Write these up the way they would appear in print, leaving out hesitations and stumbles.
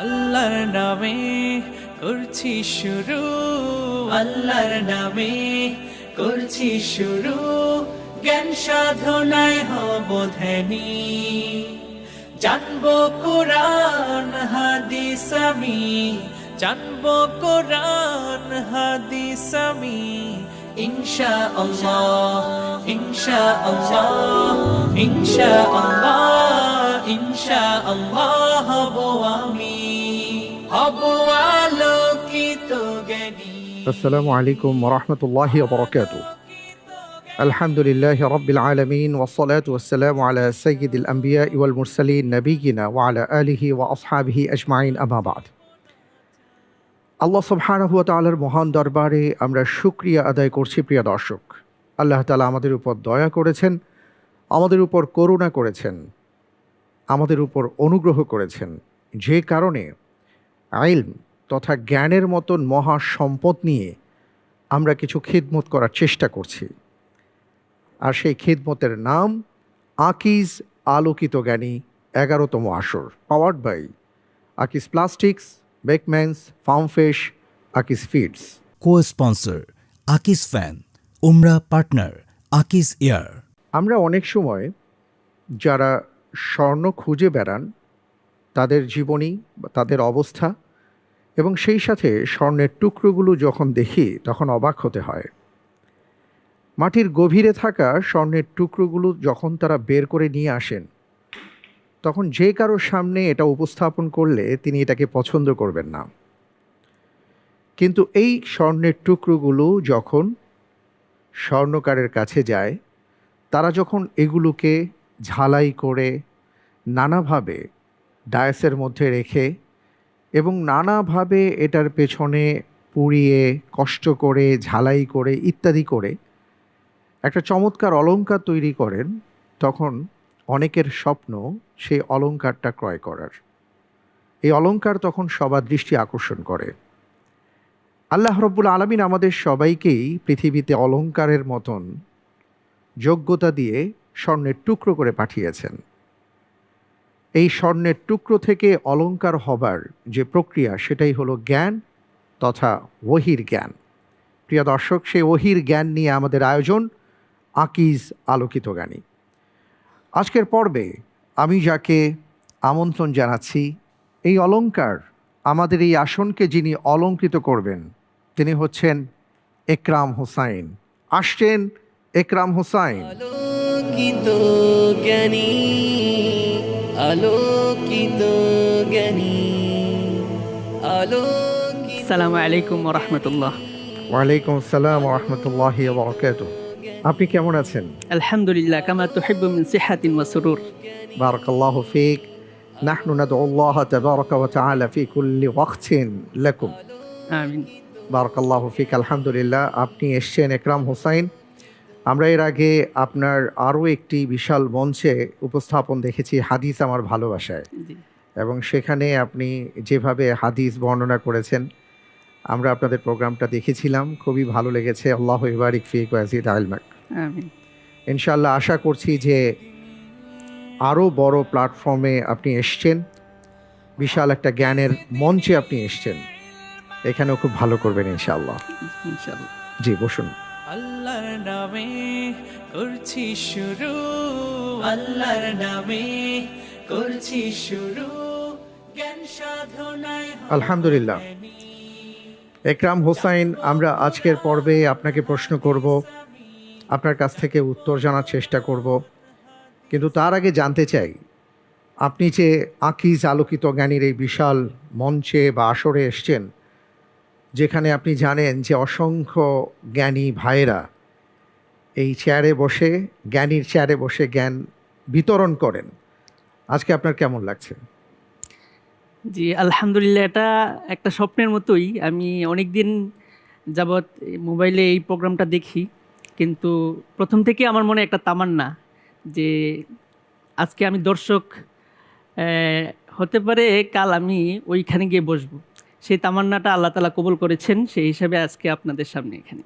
আল্লাহর নামে করছি শুরু, আল্লাহর নামে করছি শুরু, জ্ঞান সাধনায় হব ধ্যানী। জানবো কোরআন হাদিস আমি, জানবো কোরআন হাদিস আমি, ইনশাআল্লাহ ইনশাআল্লাহ ইনশাআল্লাহ ইনশাআল্লাহ হব আমি, হব আলোকিত জ্ঞানী। আসসালামু আলাইকুম ওয়া রাহমাতুল্লাহি ওয়া বারাকাতুহু। আলহামদুলিল্লাহি রাব্বিল আলামিন ওয়াস সালাতু ওয়াস সালামু আলা সাইয়্যিদিল আমবিয়া ওয়াল মুরসালিন নাবিয়িনা ওয়া আলা আলিহি ওয়া আসহাবিহি আজমাইন, আম্মা বা'দ। আল্লাহ সুবহানাহু ওয়া তাআলার মহান দরবারে আমরা শুকরিয়া আদায় করছি। প্রিয় দর্শক, আল্লাহ তাআলা আমাদের উপর দয়া করেছেন, আমাদের উপর করুণা করেছেন, আমাদের উপর অনুগ্রহ করেছেন, যে কারণে ইলম তথা জ্ঞানের মতন মহা সম্পদ নিয়ে আমরা কিছু খিদমত করার চেষ্টা করছি। আর সেই খিদমতের নাম আকিজ আলোকিত জ্ঞানী 11তম আসর, powered by Akij plastics, Bakeman's, Farm Fresh, Akij feeds. Co-sponsor Akij fan, উমরা পার্টনার আকিজ এয়ার। আমরা অনেক সময় যারা স্বর্ণ খুঁজে বেড়ান তাদের জীবনী, তাদের অবস্থা এবং সেই সাথে স্বর্ণের টুকরোগুলো যখন দেখি তখন অবাক হতে হয়। মাটির গভীরে থাকা স্বর্ণের টুকরোগুলো যখন তারা বের করে নিয়ে আসেন তখন যে কারোর সামনে এটা উপস্থাপন করলে তিনি এটাকে পছন্দ করবেন না। কিন্তু এই স্বর্ণের টুকরোগুলো যখন স্বর্ণকারের কাছে যায়, তারা যখন এগুলোকে ঝালাই করে নানাভাবে ডায়াসের মধ্যে রেখে এবং নানাভাবে এটার পেছনে পুড়িয়ে কষ্ট করে ঝালাই করে ইত্যাদি করে একটা চমৎকার অলংকার তৈরি করেন, তখন অনেকের স্বপ্ন সেই অলংকারটা ক্রয় করার। এই অলংকার তখন সবার দৃষ্টি আকর্ষণ করে। আল্লাহ রব্বুল আলামিন আমাদের সবাইকেই পৃথিবীতে অলংকারের মতন যোগ্যতা দিয়ে স্বর্ণের টুকরো করে পাঠিয়েছেন। এই স্বর্ণের টুকরো থেকে অলংকার হবার যে প্রক্রিয়া, সেটাই হলো জ্ঞান তথা ওহির জ্ঞান। প্রিয় দর্শক, সেই ওহির জ্ঞান নিয়ে আমাদের আয়োজন আকিজ আলোকিত জ্ঞানী। আজকের পর্বে আমি যাকে আমন্ত্রণ জানাচ্ছি, এই অলংকার আমাদের এই আসনকে যিনি অলঙ্কৃত করবেন তিনি হচ্ছেন একরাম হোসাইন। আসছেন একরাম হোসাইন। আলোকিত জ্ঞানী, আলোকিত জ্ঞানী, আলোকিত। আসসালামু আলাইকুম ওয়া রাহমাতুল্লাহ। ওয়ালাইকুম আসসালাম ওয়া রাহমাতুল্লাহি ওয়া বারাকাতুহু। আপনি কেমন আছেন? আলহামদুলিল্লাহ, কামা তুহিব্বু মিন সিহাতিন ওয়া সুরুর। বারাকাল্লাহু ফিক। নাহনু নাদউল্লাহ তাবারাকা ওয়া তাআলা ফি কুল্লি ওয়াক্তিন লাকুম। আমিন। বারাকাল্লাহু ফিক। আলহামদুলিল্লাহ, আপনি এসছেন একরাম হোসাইন। আমরা এর আগে আপনার আরও একটি বিশাল মঞ্চে উপস্থাপন দেখেছি, হাদিস আমার ভালোবাসায়, জি। এবং সেখানে আপনি যেভাবে হাদিস বর্ণনা করেছেন আমরা আপনাদের প্রোগ্রামটা দেখেছিলাম, খুবই ভালো লেগেছে। আল্লাহু ইবারিক ফিক ওয়া ইয়াজিদ ইলমাক। আমিন। ইনশাআল্লাহ আশা করছি যে আরও বড় প্ল্যাটফর্মে আপনি এসছেন, বিশাল একটা জ্ঞানের মঞ্চে আপনি এসছেন, এখানেও খুব ভালো করবেন ইনশাআল্লাহ। ইনশাআল্লাহ। জি, বসুন। আল্লাহর নামে করছি শুরু, আল্লাহর নামে করছি শুরু, জ্ঞান সাধনায় হব আলহামদুলিল্লাহ। ধ্যানী। একরাম হোসাইন, আমরা আজকের পর্বে আপনাকে প্রশ্ন করব, আপনার কাছ থেকে উত্তর জানার চেষ্টা করব, কিন্তু তার আগে জানতে চাই আপনি যে আকিজ আলোকিত জ্ঞানীর এই বিশাল মঞ্চে বা আসরে এসছেন, যেখানে আপনি জানেন যে অসংখ্য জ্ঞানী ভাইয়েরা এই চেয়ারে বসে, জ্ঞানীর চেয়ারে বসে জ্ঞান বিতরণ করেন, আজকে আপনার কেমন লাগছে? জি, আলহামদুলিল্লাহ, এটা একটা স্বপ্নের মতোই। আমি অনেকদিন যাবৎ মোবাইলে এই প্রোগ্রামটা দেখি, কিন্তু প্রথম থেকে আমার মনে একটা তামান্না যে আজকে আমি দর্শক হতে পারে, কাল আমি ওইখানে গিয়ে বসবো। সেই তামান্নাটা আল্লাহ তাআলা কবুল করেছেন, সেই হিসাবে আজকে আপনাদের সামনে এখানে।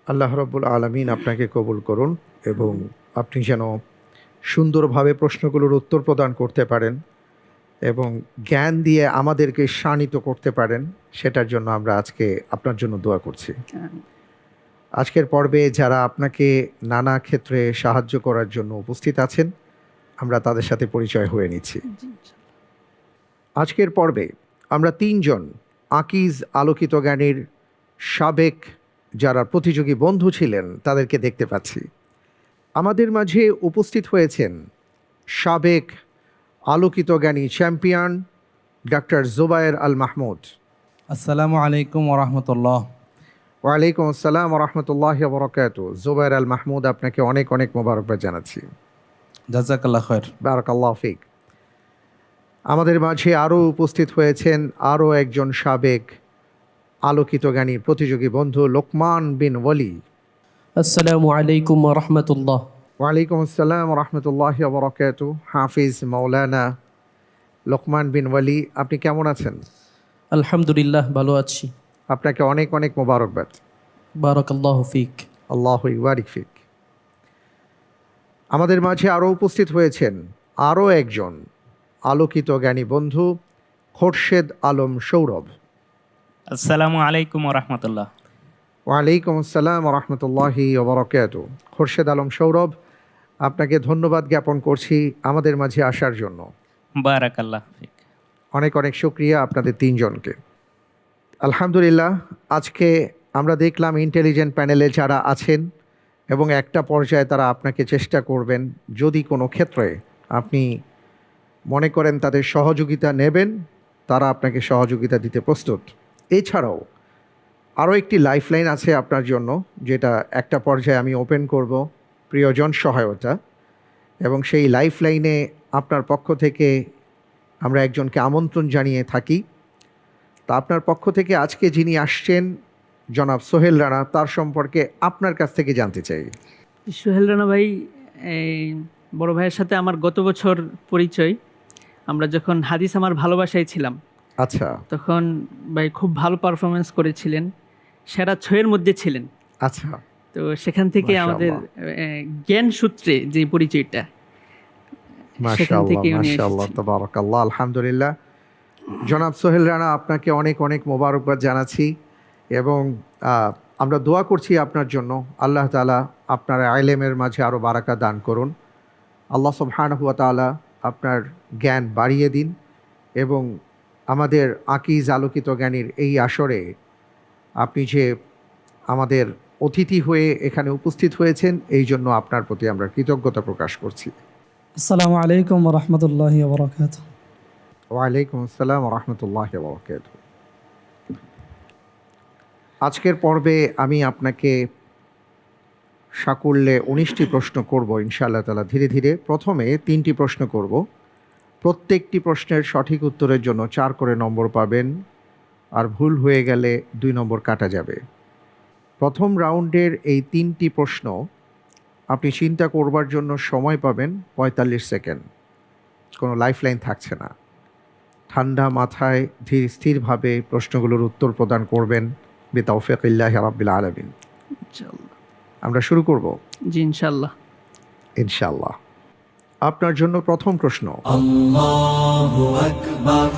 আল্লাহ রাব্বুল আলামিন আপনাকে কবুল করুন এবং আপনি যেন সুন্দরভাবে প্রশ্নগুলোর উত্তর প্রদান করতে পারেন এবং জ্ঞান দিয়ে আমাদেরকে শানিত করতে পারেন, সেটার জন্য আমরা আজকে আপনার জন্য দোয়া করছি। আজকের পর্বে যারা আপনাকে নানা ক্ষেত্রে সাহায্য করার জন্য উপস্থিত আছেন, আমরা তাদের সাথে পরিচয় হয়ে নিচ্ছি। আজকের পর্বে আমরা তিনজন আকিজ আলোকিত জ্ঞানীর সাবেক যারা প্রতিযোগী বন্ধু ছিলেন তাদেরকে দেখতে পাচ্ছি। আমাদের মাঝে উপস্থিত হয়েছেন সাবেক আলোকিত জ্ঞানী চ্যাম্পিয়ন ডক্টর জুবায়ের আল মাহমুদ। আসসালামু আলাইকুম ওরহমতুল্লাহ। ওয়ালাইকুম আসসালাম রহমতুল্লাহ বরকাত। জুবায়ের আল মাহমুদ, আপনাকে অনেক অনেক মোবারকবাদ জানাচ্ছি। জাজাকাল্লাহ খৈর। বারাকাল্লাহ ফিক। আমাদের মাঝে আরও উপস্থিত হয়েছেন আরও একজন সাবেক আলোকিত জ্ঞানীর প্রতিযোগী বন্ধু লোকমান বিন ওয়ালি। আসসালামু আলাইকুম রহমতুল্লাহ। ওয়ালাইকুম আসসালাম রহমতুল্লাহ বরকাত। হাফিজ মাওলানা লোকমান বিন ওয়ালি, আপনি কেমন আছেন? আলহামদুলিল্লাহ, ভালো আছি। আপনাকে অনেক অনেক মোবারকবাদ। বারাকাল্লাহু ফিক। আল্লাহু ইবারিক ফিক। আমাদের মাঝে আরও উপস্থিত হয়েছেন আরও একজন আলোকিত জ্ঞানী বন্ধু খোরশেদ আলম সৌরভ। আসসালামু আলাইকুম রহমতুল্লাহ। ওয়ালাইকুম আসসালাম রহমতুল্লাহি ওবরাকাত। খোরশেদ আলম সৌরভ, আপনাকে ধন্যবাদ জ্ঞাপন করছি আমাদের মাঝে আসার জন্য। বারাকাল্লাহ ফিক। অনেক অনেক শুকরিয়া আপনাদের তিনজনকে। আলহামদুলিল্লাহ, আজকে আমরা দেখলাম ইন্টেলিজেন্ট প্যানেলে যারা আছেন এবং একটা পর্যায়ে তারা আপনাকে চেষ্টা করবেন, যদি কোনো ক্ষেত্রে আপনি মনে করেন তাদের সহযোগিতা নেবেন, তারা আপনাকে সহযোগিতা দিতে প্রস্তুত। এছাড়াও আরও একটি লাইফলাইন আছে আপনার জন্য, যেটা একটা পর্যায়ে আমি ওপেন করব, প্রিয়জন সহায়তা। এবং সেই লাইফলাইনে আপনার পক্ষ থেকে আমরা একজনকে আমন্ত্রণ জানিয়ে থাকি। তা আপনার পক্ষ থেকে আজকে যিনি আসছেন জনাব সোহেল রানা, তার সম্পর্কে আপনার কাছ থেকে জানতে চাই। সোহেল রানা ভাই, এই বড় ভাইয়ের সাথে আমার গত বছর পরিচয়। আমরা যখন হাদিস আমার ভালোবাসায় ছিলাম, আচ্ছা তখন ভাই খুব ভালো পারফরমেন্স করেছিলেন, সেরা 6-এর মধ্যে ছিলেন। আচ্ছা, তো সেখান থেকে আমাদের জ্ঞান সূত্রে যে পরিচয়টা, সেখান মাশাআল্লাহ থেকে উনি মাশাআল্লাহ এসেছেন। তাবারাকাল্লাহ, আলহামদুলিল্লাহ। জনাব সোহেল রানা, আপনাকে অনেক অনেক মোবারকবাদ জানাচ্ছি এবং আমরা দোয়া করছি আপনার জন্য। আল্লাহ তাআলা আপনার ইলমের মাঝে আরও বারাকা দান করুন। আল্লাহ সুবহানাহু ওয়া তাআলা আপনার জ্ঞান বাড়িয়ে দিন এবং আমাদের আকিজ আলোকিত জ্ঞানীর এই আসরে আপনি যে আমাদের অতিথি হয়ে এখানে উপস্থিত হয়েছেন, এই জন্য আপনার প্রতি আমরা কৃতজ্ঞতা প্রকাশ করছি। আসসালামু আলাইকুম রহমতুল্লাহ বরকাত। ওয়ালাইকুম আসসালাম রহমতুল্লাহ বরকাত। আজকের পর্বে আমি আপনাকে সাকুল্যে 19টি প্রশ্ন করব ইনশাআল্লাহ তাআলা ধীরে ধীরে। প্রথমে 3টি প্রশ্ন করব, প্রত্যেকটি প্রশ্নের সঠিক উত্তরের জন্য 4 করে নম্বর পাবেন, আর ভুল হয়ে গেলে 2 নম্বর কাটা যাবে। প্রথম রাউন্ডের এই 3টি প্রশ্ন আপনি চিন্তা করবার জন্য সময় পাবেন 45 সেকেন্ড। কোনো লাইফলাইন থাকছে না। ঠান্ডা মাথায় ধীর স্থিরভাবে প্রশ্নগুলোর উত্তর প্রদান করবেন বিতাওফিকিল্লাহি রাব্বিল আলামিন। ইনশাআল্লাহ। আমরা শুরু করব জি ইনশাআল্লাহ। ইনশাআল্লাহ। আপনার জন্য প্রথম প্রশ্ন, আল্লাহু আকবার।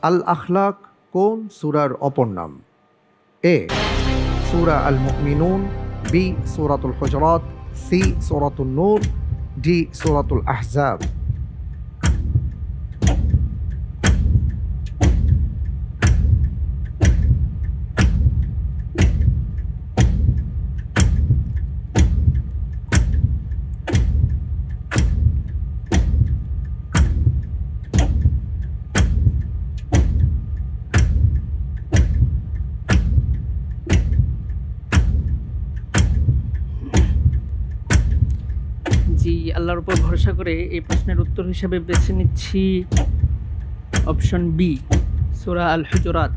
আল আখলাক কোন সূরার অপর নাম? এ সূরা আল মুমিনুন, বি সূরাতুল হুজুরাত, সি সূরাতুন নূর, ডি সূরাতুল আহজাব। জি, আল্লাহর উপর ভরসা করে এই প্রশ্নের উত্তর হিসেবে বেছে নিচ্ছি অপশন বি, সূরা আল হুজুরাত।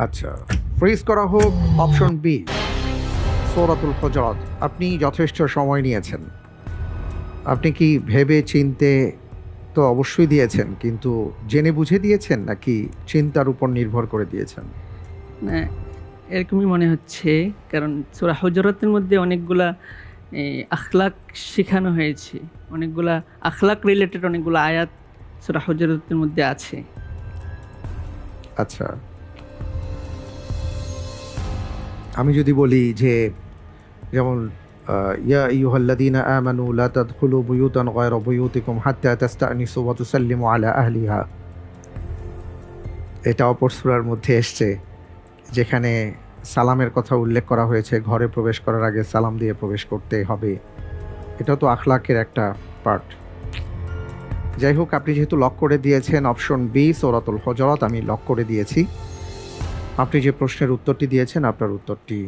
আচ্ছা, ফ্রিজ করা হোক অপশন বি সূরাতুল হুজুরাত। আপনি যথেষ্ট সময় নিয়েছেন। আপনি কি ভেবে চিনতে তো অবশ্যই দিয়েছেন, কিন্তু জেনে বুঝে দিয়েছেন নাকি চিন্তার উপর নির্ভর করে দিয়েছেন? না, এরকমই মনে হচ্ছে, কারণ সূরা হুজুরাতের মধ্যে অনেকগুলা আখলাক শেখানো হয়েছে, অনেকগুলা আখলাক রিলেটেড অনেকগুলো আয়াত সূরা হুজুরাতের মধ্যে আছে। আচ্ছা, আমি যদি বলি যে যেমন ইয়া আইয়ুহাল্লাযীনা আমানু লা তাদখুলু বুয়ুতান গায়রা বুয়ুতিকুম হাত্তা তাস্তানিসু ওয়া তুসাল্লিমু আলা আহলিহা, এটা অপর সূরার মধ্যে এসছে, যেখানে সালামের কথা উল্লেখ করা হয়েছে, ঘরে প্রবেশ করার আগে সালাম দিয়ে প্রবেশ করতে হবে। এটা তো আখলাকের একটা পার্ট। যাই হোক, আপনি যেহেতু লক করে দিয়েছেন অপশন বি সূরাতুল হুজুরাত, আমি লক করে দিয়েছি। আপনি যে প্রশ্নের উত্তরটি দিয়েছেন, আপনার উত্তরটি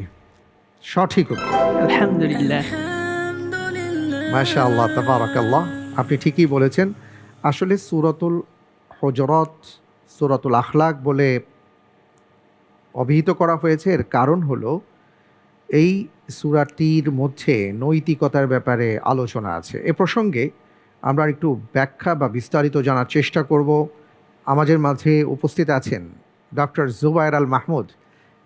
সঠিক উত্তর। আলহামদুলিল্লাহ। মাশাআল্লাহ, তাবারাকাল্লাহ, আপনি ঠিকই বলেছেন। আসলে সূরাতুল হুজুরাত সূরাতুল আখলাক বলে অভিহিত করা হয়েছে। এর কারণ হলো এই সূরাটির মধ্যে নৈতিকতার ব্যাপারে আলোচনা আছে। এ প্রসঙ্গে আমরা একটু ব্যাখ্যা বা বিস্তারিত জানার চেষ্টা করব। আমাদের মাঝে উপস্থিত আছেন ডক্টর জুবায়ের আল মাহমুদ।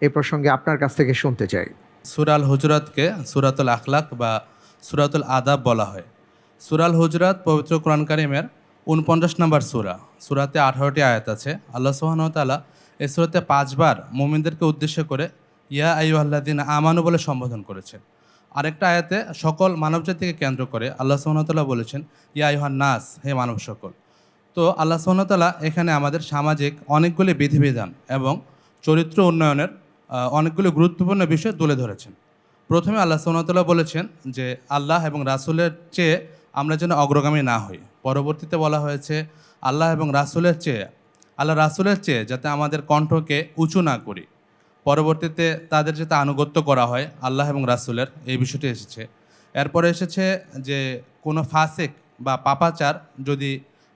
এ প্রসঙ্গে আপনার কাছ থেকে শুনতে চাই। সূরা আল হুজুরাতকে সূরাতুল আখলাক বা সূরাতুল আদাব বলা হয়। সূরা আল হুজুরাত পবিত্র কোরআন কারিমের 49 নম্বর সূরা। সূরাতে 18টি আয়াত আছে। আল্লাহ সুবহানাহু ওয়া তাআলা এই সূরাতে 5 বার মুমিনদেরকে উদ্দেশ্য করে ইয়া আইয়ুহাল্লাযীনা আমানু বলে সম্বোধন করেছেন। আরেকটা আয়াতে সকল মানবজাতিকে কেন্দ্র করে আল্লাহ সুবহানাহু ওয়া তাআলা বলেছেন ইয়া আইয়ুহান নাস, হে মানব সকল। তো আল্লাহ সুবহানাহু ওয়া তাআলা এখানে আমাদের সামাজিক অনেকগুলি বিধিবিধান এবং চরিত্র উন্নয়নের অনেকগুলি গুরুত্বপূর্ণ বিষয় তুলে ধরেছেন। প্রথমে আল্লাহ সুবহানাহু ওয়া তাআলা বলেছেন যে আল্লাহ এবং রাসূলের চেয়ে আমরা যেন অগ্রগামী না হই। পরবর্তীতে বলা হয়েছে আল্লাহ এবং রাসূলের চেয়ে যাতে আমাদের কণ্ঠকে উঁচু না করি। পরবর্তীতে তাদের যাতে আনুগত্য করা হয় আল্লাহ এবং রাসূলের, এই বিষয়টি এসেছে। এরপরে এসেছে যে কোনো ফাসিক বা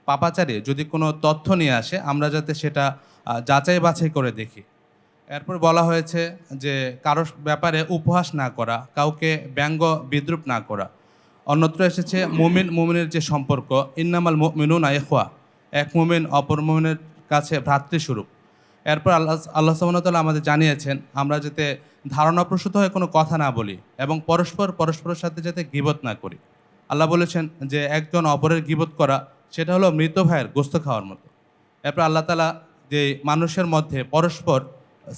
পাপাচারী যদি কোনো তথ্য নিয়ে আসে আমরা যাতে সেটা যাচাই বাছাই করে দেখি। এরপর বলা হয়েছে যে কারোর ব্যাপারে উপহাস না করা, কাউকে ব্যঙ্গ বিদ্রূপ না করা। অন্যত্র এসেছে মুমিনের যে সম্পর্ক, ইন্নামাল মুমিনুনা ইখওয়া, এক মুমিন অপর মুমিনের কাছে ভ্রাতৃস্বরূপ। এরপর আল্লাহ সুবহানাহু ওয়া তাআলা আমাদের জানিয়েছেন আমরা যাতে ধারণাপ্রসূত হয়ে কোনো কথা না বলি এবং পরস্পরের সাথে যাতে গীবত না করি। আল্লাহ বলেছেন যে একজন অপরের গীবত করা সেটা হলো মৃত ভাইয়ের গোশত খাওয়ার মতো। এরপর আল্লাহ তাআলা যে মানুষের মধ্যে পরস্পর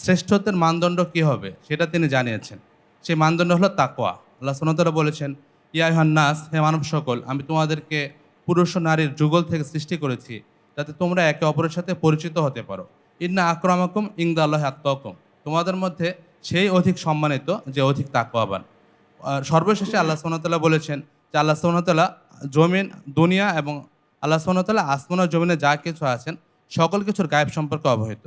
শ্রেষ্ঠত্বের মানদণ্ড কী হবে সেটা তিনি জানিয়েছেন। সেই মানদণ্ড হলো তাকওয়া। আল্লাহ সুবহানাহু ওয়া তাআলা বলেছেন ইয়া আইয়ুহান নাস, হে মানব সকল, আমি তোমাদেরকে পুরুষ ও নারীর যুগল থেকে সৃষ্টি করেছি যাতে তোমরা একে অপরের সাথে পরিচিত হতে পারো। ইন্না আকরামাকুম ইনদাল্লাহি আতকাকুম, তোমাদের মধ্যে সেই অধিক সম্মানিত যে অধিক তাকওয়াবান। আর সর্বশেষে আল্লাহ সুবহানাহু ওয়া তাআলা বলেছেন যে আল্লাহ সুবহানাহু ওয়া তাআলা দুনিয়া এবং আল্লাহ সুবহানাহু ওয়া তাআলা আসমান ও জমিনে যা কিছু আছেন সকল কিছুর গায়েব সম্পর্কে অবহিত।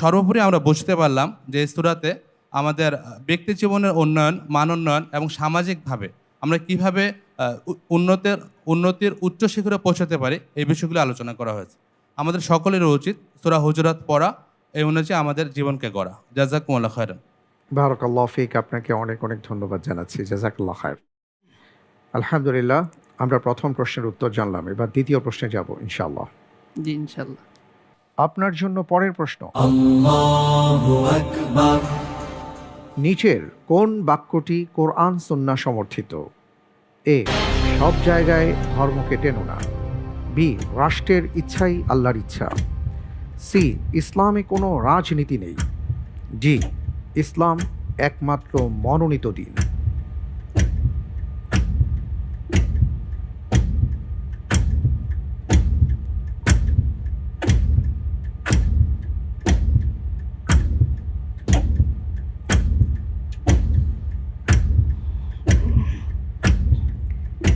সর্বোপরি আমরা বুঝতে পারলাম যে এই সূরাতে আমাদের ব্যক্তি জীবনের উন্নয়ন, মান উন্নয়ন এবং সামাজিকভাবে আমরা কীভাবে উন্নতির উচ্চ শিখরে পৌঁছাতে পারি এই বিষয়গুলো আলোচনা করা হয়েছে। আমাদের সকলেরও উচিত সূরা হুজুরাত পড়া, এই অনুযায়ী আমাদের জীবনকে গড়া। জাযাকুমুল্লাহু খায়রান। বারাকাল্লাহু ফিক, আপনাকে অনেক অনেক ধন্যবাদ জানাচ্ছি। জাযাকাল্লাহু খায়র। আলহামদুলিল্লাহ, আমরা প্রথম প্রশ্নের উত্তর জানলাম। এবার দ্বিতীয় প্রশ্নে যাব ইনশাআল্লাহ। জি ইনশাআল্লাহ। আপনার জন্য পরের প্রশ্ন, আল্লাহু আকবার। নিচের কোন বাক্যটি কোরআন সুন্নাহ সমর্থিত? এ, সব জায়গায় ধর্মকে টেনো না। বি, রাষ্ট্রের ইচ্ছাই আল্লাহর ইচ্ছা। সি, ইসলামে কোনো রাজনীতি নেই। ডি, ইসলাম একমাত্র মনোনীত দিন।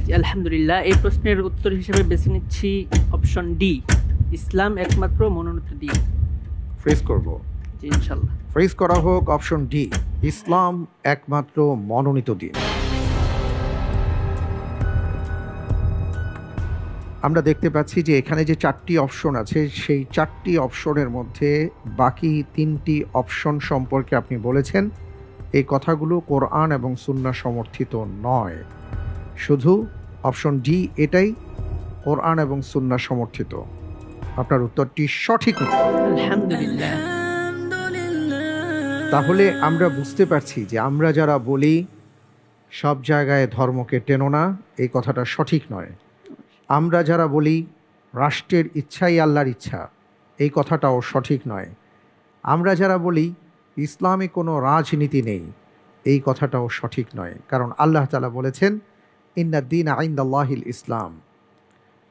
জি, আলহামদুলিল্লাহ, এই প্রশ্নের উত্তর হিসেবে বেছে নিচ্ছি অপশন ডি, ইসলাম একমাত্র মনোনীত দিন। ফ্রেজ করব। জি ইনশাআল্লাহ। ফ্রেজ করা হোক অপশন ডি, ইসলাম একমাত্র মনোনীত দিন। আমরা দেখতে পাচ্ছি যে এখানে যে 4টি অপশন আছে সেই 4টি অপশনের মধ্যে বাকি 3টি অপশন সম্পর্কে আপনি বলেছেন এই কথাগুলো কোরআন এবং সুন্নাহ সমর্থিত নয়। শুধু অপশন ডি এটাই কোরআন এবং সুন্নাহ সমর্থিত। আপনার উত্তরটি সঠিক উত্তর। আলহামদুলিল্লাহ। তাহলে আমরা বুঝতে পারছি যে আমরা যারা বলি সব জায়গায় ধর্মকে টেনো না, এই কথাটা সঠিক নয়। আমরা যারা বলি রাষ্ট্রের ইচ্ছাই আল্লাহর ইচ্ছা, এই কথাটাও সঠিক নয়। আমরা যারা বলি ইসলামে কোনো রাজনীতি নেই, এই কথাটাও সঠিক নয়। কারণ আল্লাহ তাআলা বলেছেন ইন্নাদ-দীনা ইনদাল্লাহিল ইসলাম।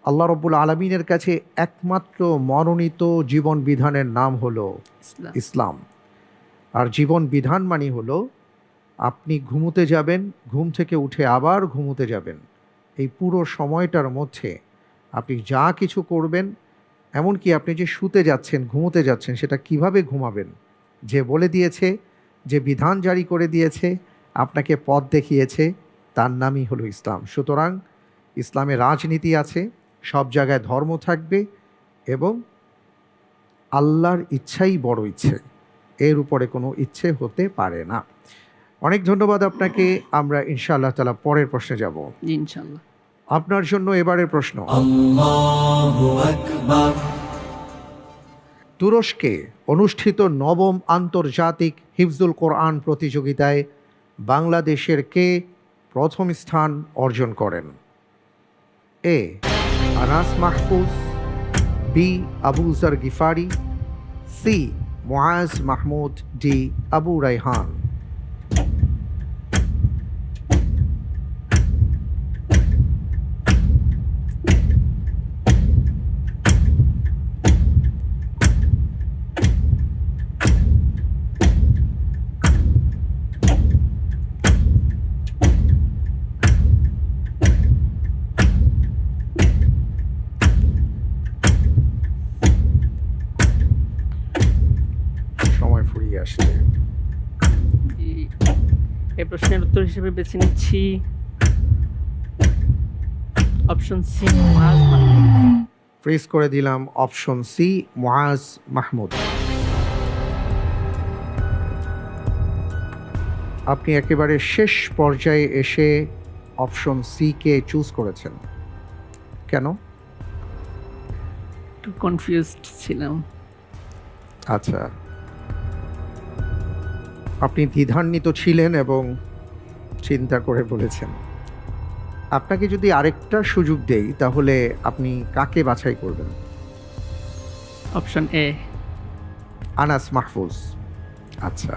আল্লাহ রব্বুল আলমিনের কাছে একমাত্র মনোনীত জীবন বিধানের নাম হলো ইসলাম। ইসলাম। আর জীবন বিধান মানে হলো আপনি ঘুমোতে যাবেন, ঘুম থেকে উঠে আবার ঘুমোতে যাবেন, এই পুরো সময়টার মধ্যে আপনি যা কিছু করবেন, এমনকি আপনি যে শুতে যাচ্ছেন, ঘুমোতে যাচ্ছেন, সেটা কিভাবে ঘুমাবেন, যে বলে দিয়েছে, যে বিধান জারি করে দিয়েছে, আপনাকে পথ দেখিয়েছে, তার নামই হলো ইসলাম। সুতরাং ইসলামে রাজনীতি আছে, সব জায়গায় ধর্ম থাকবে, এবং আল্লাহর ইচ্ছাই বড় ইচ্ছে, এর উপরে কোনো ইচ্ছে হতে পারে না। অনেক ধন্যবাদ আপনাকে। আমরা ইনশাআল্লাহ তাআলা পরের প্রশ্নে যাব। জি ইনশাআল্লাহ। আপনার জন্য এবারের প্রশ্ন। Allahu Akbar. তুরস্কে অনুষ্ঠিত নবম আন্তর্জাতিক হিফজুল কোরআন প্রতিযোগিতায় বাংলাদেশের কে প্রথম স্থান অর্জন করেন? A Anas Mahfuz, B Abu Zar Gifari, C Muaz Mahmud, D Abu Raihan. সময় ফুরিয়ে আসছে। জি, এই প্রশ্নের উত্তর হিসেবে বেছে নিচ্ছি option C Muaz Mahmud. Freeze করে দিলাম অপশন সি মুআজ মাহমুদ। আপনি একেবারে শেষ পর্যায়ে এসে অপশন সি কে চুজ করেছেন, কেন? একটু কনফিউজড ছিলাম। আচ্ছা, আপনি দ্বিধান্বিত ছিলেন এবং চিন্তা করে বলেছেন। আপনাকে যদি আরেকটা সুযোগ দেই, তাহলে আপনি কাকে বাছাই করবেন? Option A Anas Mahfuz. আচ্ছা,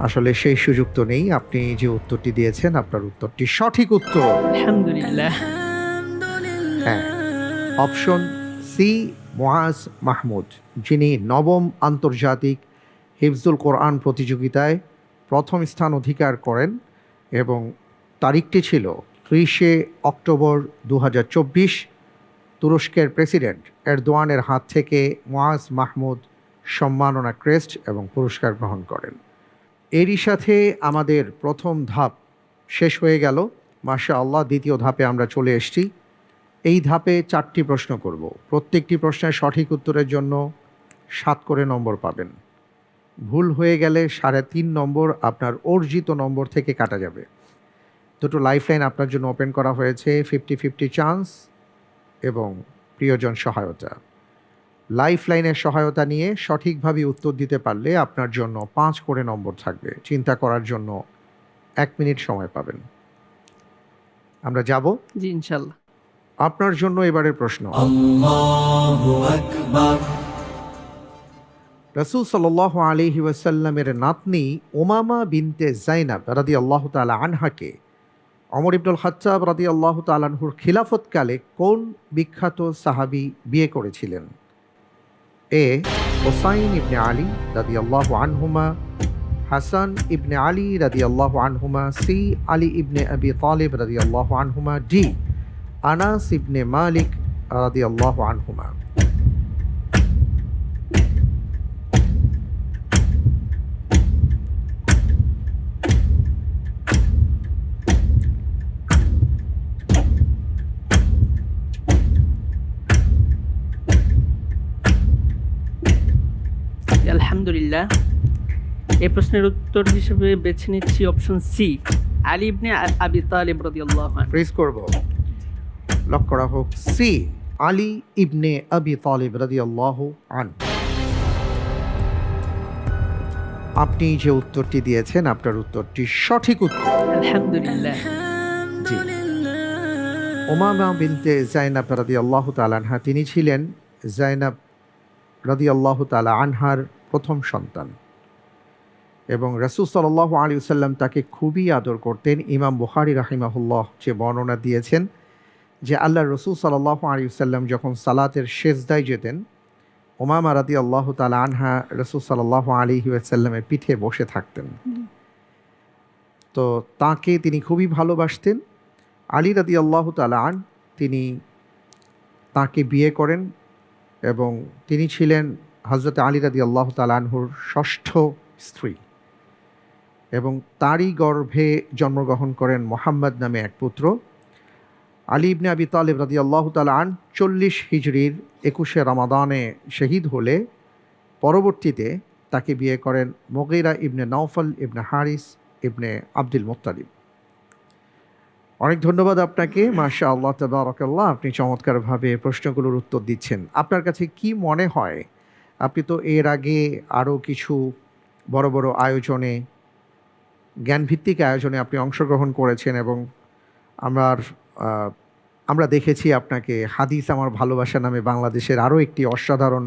আসলে সেই সুযোগ তো নেই। আপনি যে উত্তরটি দিয়েছেন, আপনার উত্তরটি সঠিক উত্তর। আলহামদুলিল্লাহ। হ্যাঁ, অপশন সি মুআজ মাহমুদ, যিনি নবম আন্তর্জাতিক হিফজুল কোরআন প্রতিযোগিতায় প্রথম স্থান অধিকার করেন, এবং তারিখটি ছিল 30শে অক্টোবর 2024। তুরস্কের প্রেসিডেন্ট এরদোয়ানের হাত থেকে মুআজ মাহমুদ সম্মাননা ক্রেস্ট এবং পুরস্কার গ্রহণ করেন। এরই সাথে আমাদের প্রথম ধাপ শেষ হয়ে গেল। মাশাআল্লাহ, দ্বিতীয় ধাপে আমরা চলে এসেছি। এই ধাপে 4টি প্রশ্ন করব। প্রত্যেকটি প্রশ্নের সঠিক উত্তরের জন্য 7 করে নম্বর পাবেন। ভুল হয়ে গেলে 3.5 নম্বর আপনার অর্জিত নম্বর থেকে কাটা যাবে। দুটো লাইফলাইন আপনার জন্য ওপেন করা হয়েছে, 50-50 চান্স এবং প্রিয়জন সহায়তা। লাইফলাইনের সহায়তা নিয়ে সঠিকভাবে উত্তর দিতে পারলে আপনার জন্য 5 করে নম্বর থাকবে। চিন্তা করার জন্য 1 মিনিট সময় পাবেন। আমরা যাব। জি ইনশাআল্লাহ। আপনার জন্য এবারের প্রশ্ন। Allahu Akbar. রাসূল সাল্লাল্লাহু আলাইহি ওয়াসাল্লামের নাতনি উমামা বিনতে যায়নাব রাদিয়াল্লাহু তাআলা আনহাকে ওমর ইবনুল খাত্তাব রাদিয়াল্লাহু তাআলা আনহুর খিলাফতকালে কোন বিখ্যাত সাহাবী বিয়ে করেছিলেন? এ হুসাইন ইবনে আলী রাদিয়াল্লাহু আনহুমা, হাসান ইবনে আলী রাদিয়াল্লাহু আনহুমা, সি আলী ইবনে আবি তালিব রাদিয়াল্লাহু আনহুমা, ডি আনাস ইবনে মালিক রাদিয়াল্লাহু আনহুমা। আলহামদুলিল্লাহ। এই প্রশ্নের উত্তর হিসেবে বেছে নিচ্ছি অপশন সি আলী ইবনে আবি তালিব রাদিয়াল্লাহু আনহু। প্রেস করব। লক করা হোক, সি আলী ইবনে আবি তালিব রাদিয়াল্লাহু আনহু। আপনি যে উত্তরটি দিয়েছেন, আপনার উত্তরটি সঠিক উত্তর। আলহামদুলিল্লাহ। জি, উমামা বিনতে জাইনাব রাদিয়াল্লাহু তাআলা আনহা, তিনি ছিলেন জাইনাব রাদিয়াল্লাহু তাআলা আনহার প্রথম সন্তান এবং রাসূল সাল্লাল্লাহু আলাইহি ওয়াসাল্লাম তাকে খুবই আদর করতেন। ইমাম বুখারী রাহিমাহুল্লাহ যে বর্ণনা দিয়েছেন যে আল্লাহর রাসূল সাল্লাল্লাহু আলাইহি ওয়াসাল্লাম যখন সালাতের সেজদায় যেতেন, উমামা রাদিয়াল্লাহু তাআলা আনহা রাসূল সাল্লাল্লাহু আলাইহি ওয়াসাল্লামের পিঠে বসে থাকতেন। তো তাকে তিনি খুবই ভালোবাসতেন। আলী রাদিয়াল্লাহু তাআলা আন, তিনি তাকে বিয়ে করেন এবং তিনি ছিলেন হযরত আলী রাদিয়াল্লাহু তাআলা আনহুর ষষ্ঠ স্ত্রী এবং তারই গর্ভে জন্মগ্রহণ করেন মুহাম্মদ নামে এক পুত্র। আলী ইবনে আবি তালিব রাদিয়াল্লাহু তাআলা আন 40 হিজরির 21শে রমাদানে শহীদ হলে পরবর্তীতে তাকে বিয়ে করেন মুগীরা ইবনে নওফল ইবনে হারিস ইবনে আব্দুল মুত্তালিব। অনেক ধন্যবাদ আপনাকে, মাশাআল্লাহ তাবারাকাল্লাহ, আপনি চমৎকারভাবে প্রশ্নগুলোর উত্তর দিচ্ছেন। আপনার কাছে কি মনে হয়, আপনি তো এর আগে আরও কিছু বড় বড় আয়োজনে, জ্ঞানভিত্তিক আয়োজনে আপনি অংশগ্রহণ করেছেন এবং আমরা দেখেছি আপনাকে হাদিস আমার ভালোবাসা নামে বাংলাদেশের আরও একটি অসাধারণ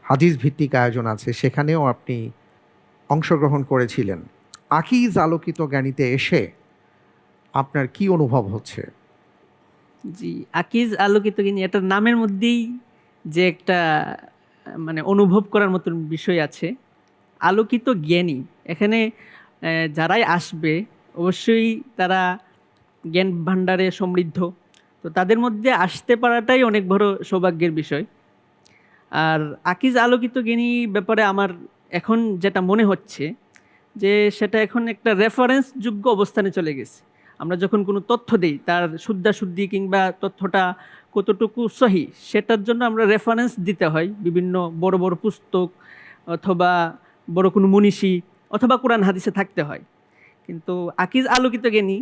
হাদিস ভিত্তিক আয়োজন আছে, সেখানেও আপনি অংশগ্রহণ করেছিলেন। আকিজ আলোকিত জ্ঞানীতে এসে আপনার কি অনুভব হচ্ছে? জি, আকিজ আলোকিত জ্ঞানী, এটার নামের মধ্যেই যে একটা মানে অনুভব করার মতন বিষয় আছে। আলোকিত জ্ঞানী, এখানে যারাই আসবে অবশ্যই তারা জ্ঞান ভাণ্ডারে সমৃদ্ধ, তো তাদের মধ্যে আসতে পারাটাই অনেক বড় সৌভাগ্যের বিষয়। আর আকিজ আলোকিত জ্ঞানী ব্যাপারে আমার এখন যেটা মনে হচ্ছে যে সেটা এখন একটা রেফারেন্স যোগ্য অবস্থানে চলে গেছে। আমরা যখন কোনো তথ্য দিই, তার শুদ্ধাশুদ্ধি কিংবা তথ্যটা কতটুকু সহি, সেটার জন্য আমরা রেফারেন্স দিতে হয় বিভিন্ন বড় বড় পুস্তক অথবা বড় কোনো মনীষী অথবা কোরআন হাদিসে থাকতে হয়। কিন্তু আকিজ আলোকিত জ্ঞানী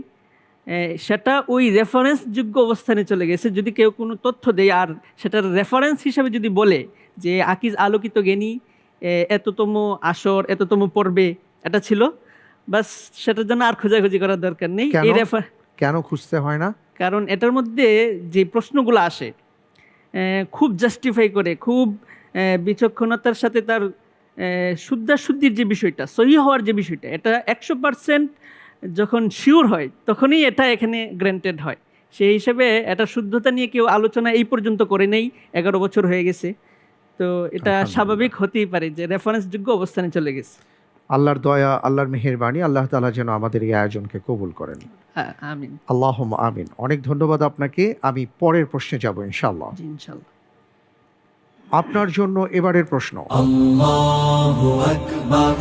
সেটা ওই রেফারেন্স যোগ্য অবস্থানে চলে গেছে। যদি কেউ কোনো তথ্য দেয় আর সেটার রেফারেন্স হিসাবে যদি বলে যে আকিজ আলোকিত জ্ঞানী এততম আসর এততম পর্বে এটা ছিল, বাস সেটার জন্য আর খোঁজাখুঁজি করার দরকার নেই। কেন খুঁজতে হয় না? কারণ এটার মধ্যে যে প্রশ্নগুলো আসে খুব জাস্টিফাই করে, খুব বিচক্ষণতার সাথে তার শুদ্ধাশুদ্ধির যে বিষয়টা, সহি হওয়ার যে বিষয়টা, এটা 100% যখন শিওর হয় তখনই এটা এখানে গ্র্যান্টেড হয়। সেই হিসেবে এটা শুদ্ধতা নিয়ে কেউ আলোচনা এই পর্যন্ত করে নেই, 11 বছর হয়ে গেছে। তো এটা স্বাভাবিক হতেই পারে যে রেফারেন্স যোগ্য অবস্থানে চলে গেছে। আল্লাহর দয়া, আল্লাহর মেহেরবানি, আল্লাহ তাআলা যেন আমাদের এই আয়োজনকে কবুল করেন। আমিন, আল্লাহুম্মা আমিন। অনেক ধন্যবাদ আপনাকে। আমি পরের প্রশ্নে যাব ইনশাআল্লাহ। জি ইনশাআল্লাহ। আপনার জন্য এবারের প্রশ্ন, আল্লাহু আকবার।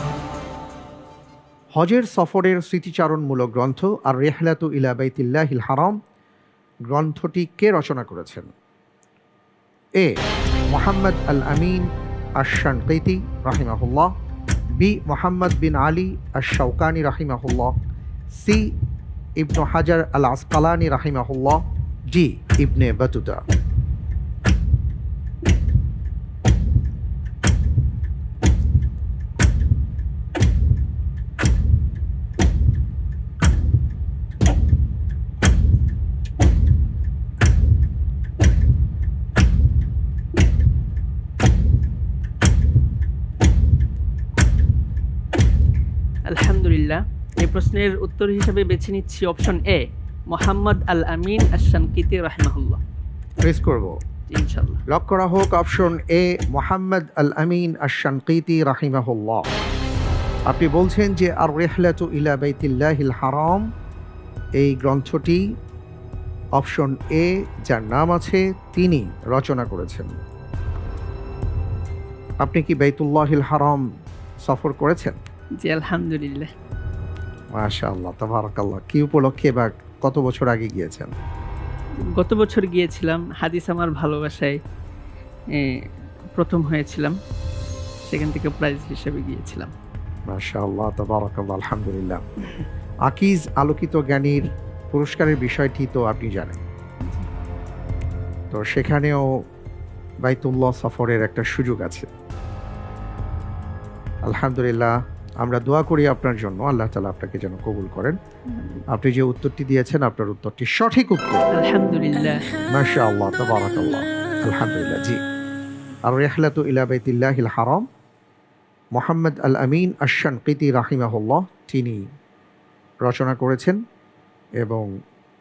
হজের সফরের স্মৃতিচারণমূলক গ্রন্থ আর রিহলাতু ইলা বাইতিল্লাহিল হারাম গ্রন্থটি কে রচনা করেছেন? এ মুহাম্মদ আল আমিন আশ-শানকিতি রাহিমাহুল্লাহ, বি মুহাম্মদ বিন আলী আশ-শাওকানি রাহিমাহুল্লাহ, সি ইবনু হাজার আল আসকালানি রাহিমাহুল্লাহ, জি ইবনে বাতুতা। আলহামদুলিল্লাহ, এই প্রশ্নের উত্তর হিসেবে বেছে নিচ্ছি অপশন এ, মুহাম্মদ আল আমিন আশ-শানকিতি রাহিমাহুল্লাহ। প্রেস করব ইনশাআল্লাহ। লক করা হোক অপশন এ, মুহাম্মদ আল আমিন আশ-শানকিতি রাহিমাহুল্লাহ। আপনি বলছেন যে আর রিহলাতু ইলা বাইতিল্লাহিল হারাম এই গ্রন্থটি অপশন এ যার নাম আছে তিনি রচনা করেছেন। আপনি কি বাইতুল্লাহিল হারাম সফর করেছেন? জি আলহামদুলিল্লাহ। মাশাআল্লাহ তাবারাকাল্লাহ। কি উপলক্ষে বা কত বছর আগে গিয়েছেন? গত বছর গিয়েছিলাম, হাদিস আমার ভালোবাসায় প্রথম হয়েছিলাম, সেখান থেকে প্রাইজ হিসেবে গিয়েছিলাম। মাশাআল্লাহ তাবারাকাল্লাহ, আলহামদুলিল্লাহ। আকিজ আলোকিত জ্ঞানীর পুরস্কারের বিষয়টি তো আপনি জানেন, তো সেখানেও বাইতুল্লাহ সফরের একটা সুযোগ আছে। আলহামদুলিল্লাহ, আমরা দোয়া করি আপনার জন্য, আল্লাহ তাআলা আপনাকে যেন কবুল করেন। আপনি যে উত্তরটি দিয়েছেন আপনার উত্তরটি সঠিক উত্তর। আলহামদুলিল্লাহ। মাশাআল্লাহ, তাবারাকাল্লাহ, আলহামদুলিল্লাহ। জি, আর রিহলাতু ইলা বাইতিল্লাহিল হারাম, মোহাম্মদ আল আমিন আশ-শানকিতি রাহিমাহুল্লাহ তিনি রচনা করেছেন এবং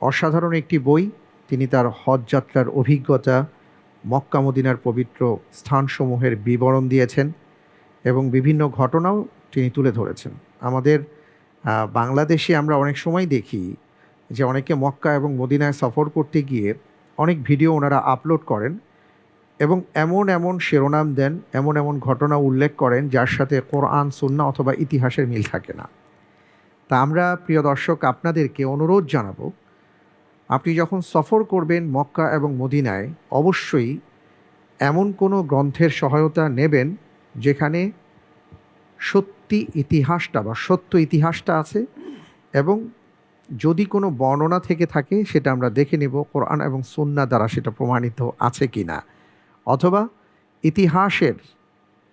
অসাধারণ একটি বই। তিনি তার হজ যাত্রার অভিজ্ঞতা, মক্কা মদিনার পবিত্র স্থানসমূহের বিবরণ দিয়েছেন এবং বিভিন্ন ঘটনাও তিনি তুলে ধরেছেন। আমাদের বাংলাদেশে আমরা অনেক সময় দেখি যে অনেকে মক্কা এবং মদিনায় সফর করতে গিয়ে অনেক ভিডিও ওনারা আপলোড করেন এবং এমন এমন শিরোনাম দেন, এমন এমন ঘটনা উল্লেখ করেন যার সাথে কোরআন, সুন্নাহ অথবা ইতিহাসের মিল থাকে না। তা আমরা প্রিয় দর্শক আপনাদেরকে অনুরোধ জানাবো, আপনি যখন সফর করবেন মক্কা এবং মদিনায় অবশ্যই এমন কোনো গ্রন্থের সহায়তা নেবেন যেখানে সত্যি ইতিহাসটা বা সত্য ইতিহাসটা আছে, এবং যদি কোনো বর্ণনা থেকে থাকে সেটা আমরা দেখে নেব কোরআন এবং সুন্নাহ দ্বারা সেটা প্রমাণিত আছে কি না, অথবা ইতিহাসের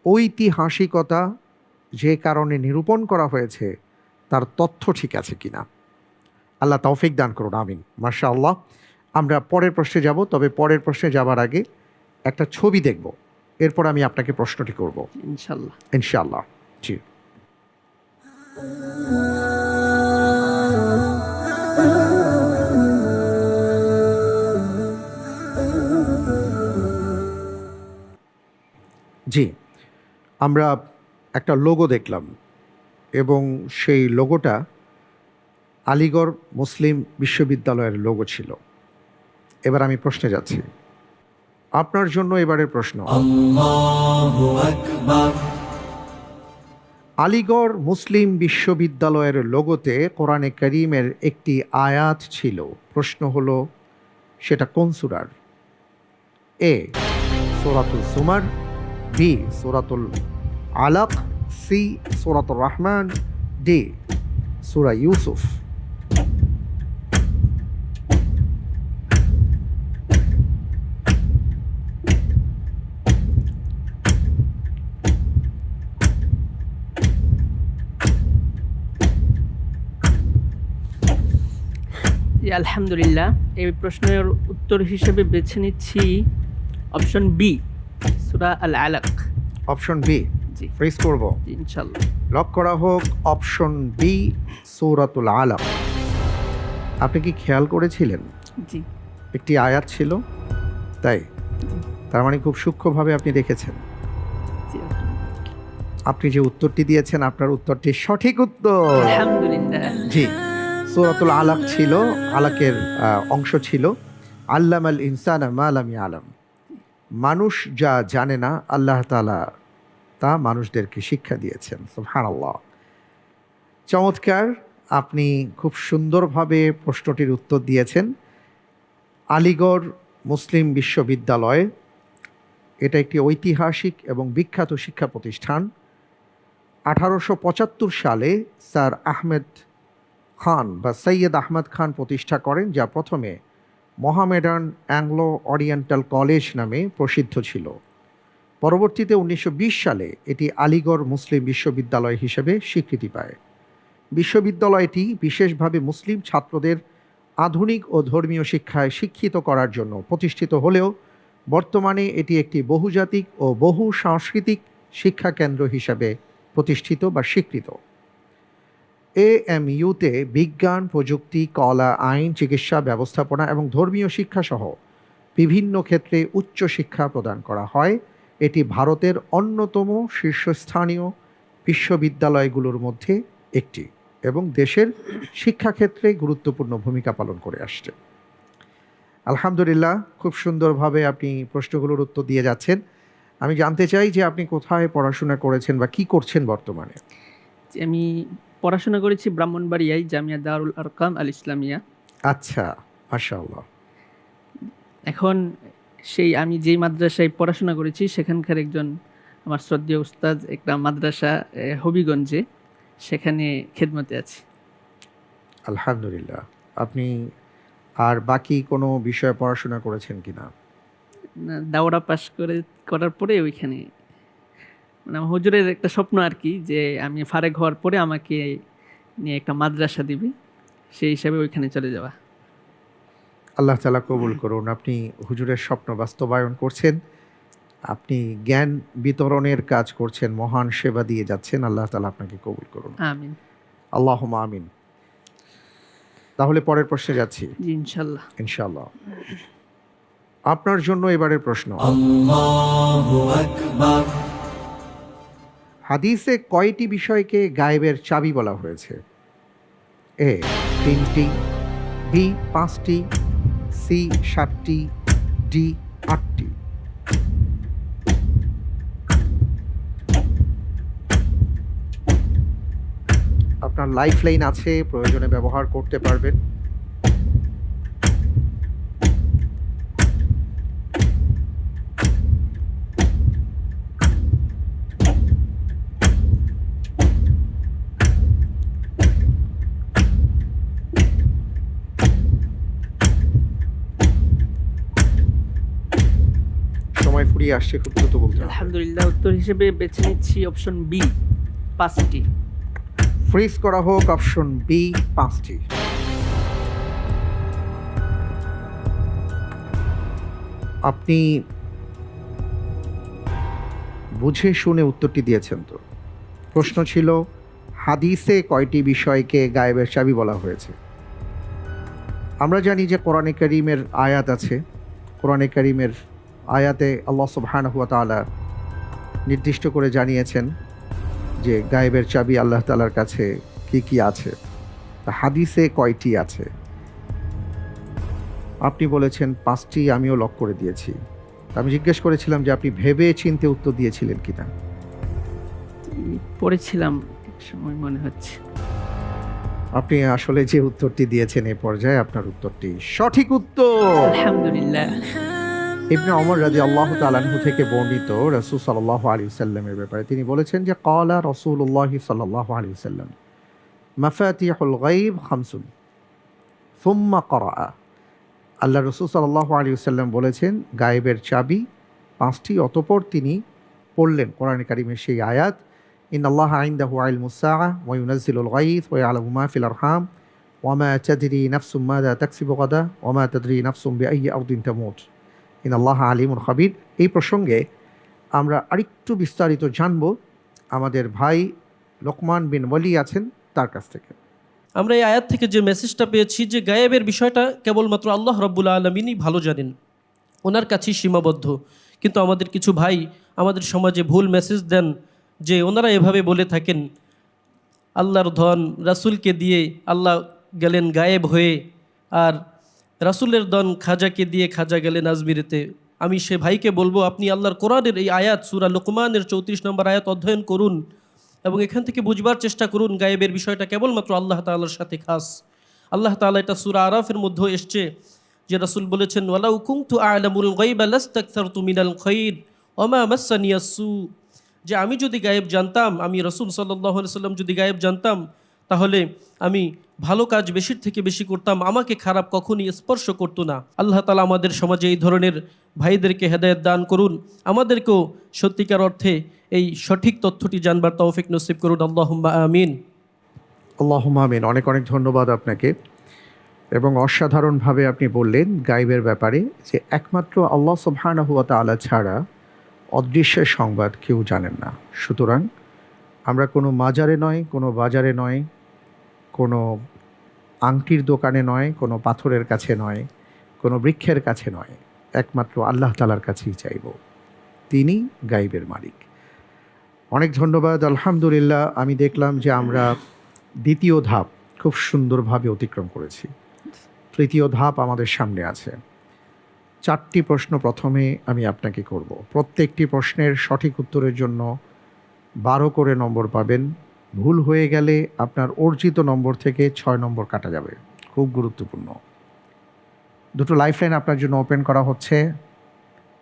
ঐতিহাসিকতা যে কারণে নিরূপণ করা হয়েছে তার তথ্য ঠিক আছে কি না। আল্লাহ তৌফিক দান করুন, আমিন। মাশাআল্লাহ। আমরা পরের প্রশ্নে যাব, তবে পরের প্রশ্নে যাবার আগে একটা ছবি দেখব, এরপর আমি আপনাকে প্রশ্নটি করব ইনশাআল্লাহ। ইনশাআল্লাহ। জি, জি, আমরা একটা লোগো দেখলাম এবং সেই লোগোটা আলিগড় মুসলিম বিশ্ববিদ্যালয়ের লোগো ছিল। এবার আমি প্রশ্নে যাচ্ছি, আপনার জন্য এবারের প্রশ্ন। Allahu Akbar, আলিগড় মুসলিম বিশ্ববিদ্যালয়ের লোগোতে কোরআনে কারীমের একটি আয়াত ছিল। প্রশ্ন হলো সেটা কোন সূরার? এ সূরাতুল জুমার, বি সূরাতুল আলাক, সি সূরাতুর রহমান, ডি সূরা ইউসুফ। জি, আলহামদুলিল্লাহ। এই প্রশ্নের উত্তর হিসেবে বেছে নিচ্ছি অপশন বি, সূরা আল আলাক। অপশন বি জি ফ্রিজ করব, জি, ইনশাআল্লাহ। লক করা হোক অপশন বি সূরাতুল আলাক। আপনি কি খেয়াল করেছিলেন জি একটি আয়াত ছিল? তাই, তার মানে খুব সূক্ষ্মভাবে আপনি দেখেছেন। জি, আপনি যে উত্তরটি দিয়েছেন আপনার উত্তরটি সঠিক উত্তর। আলহামদুলিল্লাহ। জি, সূরাতুল আলাক ছিল, আলাকের অংশ ছিল আল্লামাল ইনসানা মা লাম ইয়ালাম। মানুষ যা জানে না আল্লাহ তাআলা তা মানুষদেরকে শিক্ষা দিয়েছেন। সুবহানাল্লাহ, চমৎকার। আপনি খুব সুন্দরভাবে প্রশ্নটির উত্তর দিয়েছেন। আলিগড় মুসলিম বিশ্ববিদ্যালয় এটা একটি ঐতিহাসিক এবং বিখ্যাত শিক্ষা প্রতিষ্ঠান। 1875 সালে স্যার আহমেদ খান বা সৈয়দ আহমদ খান প্রতিষ্ঠা করেন, যা প্রথমে মোহামেডান অ্যাংলো ওরিয়েন্টাল কলেজ নামে প্রসিদ্ধ ছিল। পরবর্তীতে 1920 সালে এটি আলিগড় মুসলিম বিশ্ববিদ্যালয় হিসেবে স্বীকৃতি পায়। বিশ্ববিদ্যালয়টি বিশেষভাবে মুসলিম ছাত্রদের আধুনিক ও ধর্মীয় শিক্ষায় শিক্ষিত করার জন্য প্রতিষ্ঠিত হলেও বর্তমানে এটি একটি বহুজাতিক ও বহু সাংস্কৃতিক শিক্ষা কেন্দ্র হিসাবে প্রতিষ্ঠিত বা স্বীকৃত। এএমইউতে বিজ্ঞান, প্রযুক্তি, কলা, আইন, চিকিৎসা, ব্যবস্থাপনা এবং ধর্মীয় শিক্ষাসহ বিভিন্ন ক্ষেত্রে উচ্চ শিক্ষা প্রদান করা হয়। এটি ভারতের অন্যতম শীর্ষস্থানীয় বিশ্ববিদ্যালয়গুলোর মধ্যে একটি এবং দেশের শিক্ষাক্ষেত্রে গুরুত্বপূর্ণ ভূমিকা পালন করে আসছে। আলহামদুলিল্লাহ, খুব সুন্দরভাবে আপনি প্রশ্নগুলোর উত্তর দিয়ে যাচ্ছেন। আমি জানতে চাই যে আপনি কোথায় পড়াশোনা করেছেন বা কি করছেন বর্তমানে? জি, আমি পড়াশোনা করেছি ব্রাহ্মণবাড়িয়ায় জামিয়া দারুল আরকাম আল ইসলামিয়া। আচ্ছা, মাশাআল্লাহ। এখন সেই আমি যেই মাদ্রাসায় পড়াশোনা করেছি সেখানকার একজন আমার শ্রদ্ধেয় উস্তাদ, একটা মাদ্রাসা হবিগঞ্জে, সেখানে খেদমতে আছি। আলহামদুলিল্লাহ। আপনি আর বাকি কোনো বিষয়ে পড়াশোনা করেছেন কিনা? দাওরা পাস করার পরে ওইখানে মানে আমার হুজুরের একটা স্বপ্ন আর কি, যে আমি ফারেক হওয়ার পরে আমাকে নিয়ে একটা মাদ্রাসা দিবে, সেই হিসাবে ওইখানে চলে যাওয়া। আল্লাহ তাআলা কবুল করুন। আপনি হুজুরের স্বপ্ন বাস্তবায়ন করছেন, আপনি জ্ঞান বিতরণের কাজ করছেন, মহান সেবা দিয়ে যাচ্ছেন। আল্লাহ তাআলা আপনাকে কবুল করুন। আমিন। আল্লাহুম্মা আমিন। তাহলে পরের প্রশ্নে যাচ্ছি জি ইনশাল্লাহ। ইনশাআল্লাহ। আপনার জন্য এবারের প্রশ্ন, Allahu Akbar. হাদিসে কয়টি বিষয়কে গায়েবের চাবি বলা হয়েছে? এ 3টি, বি 5টি, সি 7টি, ডি 8টি। আপনার লাইফ লাইন আছে, প্রয়োজনে ব্যবহার করতে পারবেন। সময় ফুরিয়ে আসছে, খুব দ্রুত বলতে হবে। আলহামদুলিল্লাহ, উত্তর হিসেবে বেছে নিচ্ছি অপশন বি, 5টি। ফ্রিজ করা হোক অপশন বি 5টি। আপনি বুঝে শুনে উত্তরটি দিয়েছেন তো? প্রশ্ন ছিল হাদিসে কয়টি বিষয়কে গায়েবের চাবি বলা হয়েছে। আমরা জানি যে কোরআনে কারীমের আয়াত আছে, কোরআনে কারীমের আয়াতে আল্লাহ সুবহানাহু ওয়া তাআলা নির্দিষ্ট করে জানিয়েছেন যে গায়েবের চাবি আল্লাহ তাআলার কাছে কি কি আছে। তা হাদিসে কয়টি আছে? আপনি বলেছেন 5টি, আমিও লক করে দিয়েছি। আমি জিজ্ঞেস করেছিলাম যে আপনি ভেবে চিন্তে উত্তর দিয়েছিলেন কিনা। পড়েছিলাম এক সময় মনে হচ্ছে। আপনি আসলে যে উত্তরটি দিয়েছেন এ পর্যায়ে আপনার উত্তরটি সঠিক উত্তর। আলহামদুলিল্লাহ। ইবনে ওমর রাদিয়াল্লাহু তাআলা আনহু থেকে বর্ণিত রাসূল সাল্লাল্লাহু আলাইহি ওয়াসাল্লামের ব্যাপারে তিনি বলেছেন যে ক্বালা রাসূলুল্লাহ সাল্লাল্লাহু আলাইহি ওয়াসাল্লাম মাফাতিহুল গায়ব খামসুন সুম্মা ক্বারা। আল্লাহ রাসূল সাল্লাল্লাহু আলাইহি ওয়াসাল্লাম বলেছেন গায়েবের চাবি 5টি, অতঃপর তিনি পড়লেন কোরআনে কারীমের সেই আয়াত ইন্নাল্লাহা ইনদাহু ইলমুস সাআহ ওয়া ইউনাজ্জিলুল গায়থ ওয়া ইয়ালামু মা ফিল আরহাম ওয়া মা তাদরি নাফসুম মাযা তাকসিবু গাদা ওয়া মা তাদরি নাফসুম বিআইয়ি আরদিন তামুত ইন্নাল্লাহা আলিমুন খাবীর। এই প্রসঙ্গে আমরা আরেকটু বিস্তারিত জানব আমাদের ভাই লোকমান বিন ওয়ালি আছেন তার কাছ থেকে। আমরা এই আয়াত থেকে যে মেসেজটা পেয়েছি যে গায়েবের বিষয়টা কেবলমাত্র আল্লাহ রাব্বুল আলামিনই ভালো জানেন, ওনার কাছেই সীমাবদ্ধ। কিন্তু আমাদের কিছু ভাই আমাদের সমাজে ভুল মেসেজ দেন যে ওনারা এভাবে বলে থাকেন আল্লাহর ধন রাসূলকে দিয়ে আল্লাহ গেলেন গায়েব হয়ে, আর রাসূলের ধন খাজাকে দিয়ে খাজা গেলেন আজমিরেতে। আমি সে ভাইকে বলবো আপনি আল্লাহর কোরআনের এই আয়াত সূরা লুকমানের 34 নম্বর আয়াত অধ্যয়ন করুন এবং এখান থেকে বুঝবার চেষ্টা করুন গায়েবের বিষয়টা কেবলমাত্র আল্লাহ তাআলার সাথে খাস। আল্লাহ তাআলা এটা সূরা আরাফের মধ্যে এসছে যে রাসূল বলেছেন ওয়ালাউ কুনতু আ'লামুল গায়বা লাস্তাকসারতু মিনাল খায়র ওয়া মা মাসানিয়াস সু, যে আমি যদি গায়েব জানতাম, আমি রাসূল সাল্লাল্লাহু আলাইহি ওয়াসাল্লাম যদি গায়েব জানতাম তাহলে আমি ভালো কাজ বেশির থেকে বেশি করতাম, আমাকে খারাপ কখনই স্পর্শ করতো না। আল্লাহ তাআলা আমাদের সমাজে এই ধরনের ভাইদেরকে হেদায়েত দান করুন, আমাদেরকেও সত্যিকার অর্থে এই সঠিক তথ্যটি জানবার তৌফিক নসিব করুন। আল্লাহুম্মা আমিন। আল্লাহুম্মা আমিন। অনেক অনেক ধন্যবাদ আপনাকে। এবং অসাধারণভাবে আপনি বললেন গায়েবের ব্যাপারে যে একমাত্র আল্লাহ সুবহানাহু ওয়া তাআলা ছাড়া অদৃশ্যের সংবাদ কেউ জানেন না। সুতরাং আমরা কোনো মাজারে নয়, কোনো বাজারে নয়, কোনো আংটির দোকানে নয়, কোনো পাথরের কাছে নয়, কোনো বৃক্ষের কাছে নয়, একমাত্র আল্লাহ তাআলার কাছেই চাইব। তিনি গায়েবের মালিক। অনেক ধন্যবাদ। আলহামদুলিল্লাহ, আমি দেখলাম যে আমরা দ্বিতীয় ধাপ খুব সুন্দরভাবে অতিক্রম করেছি। তৃতীয় ধাপ আমাদের সামনে আছে। 4টি প্রশ্ন প্রথমে আমি আপনাকে করব। প্রত্যেকটি প্রশ্নের সঠিক উত্তরের জন্য 12 করে নম্বর পাবেন। ভুল হয়ে গেলে আপনার অর্জিত নম্বর থেকে 6 নম্বর কাটা যাবে। খুব গুরুত্বপূর্ণ। 2টো লাইফলাইন আপনার জন্য ওপেন করা হচ্ছে,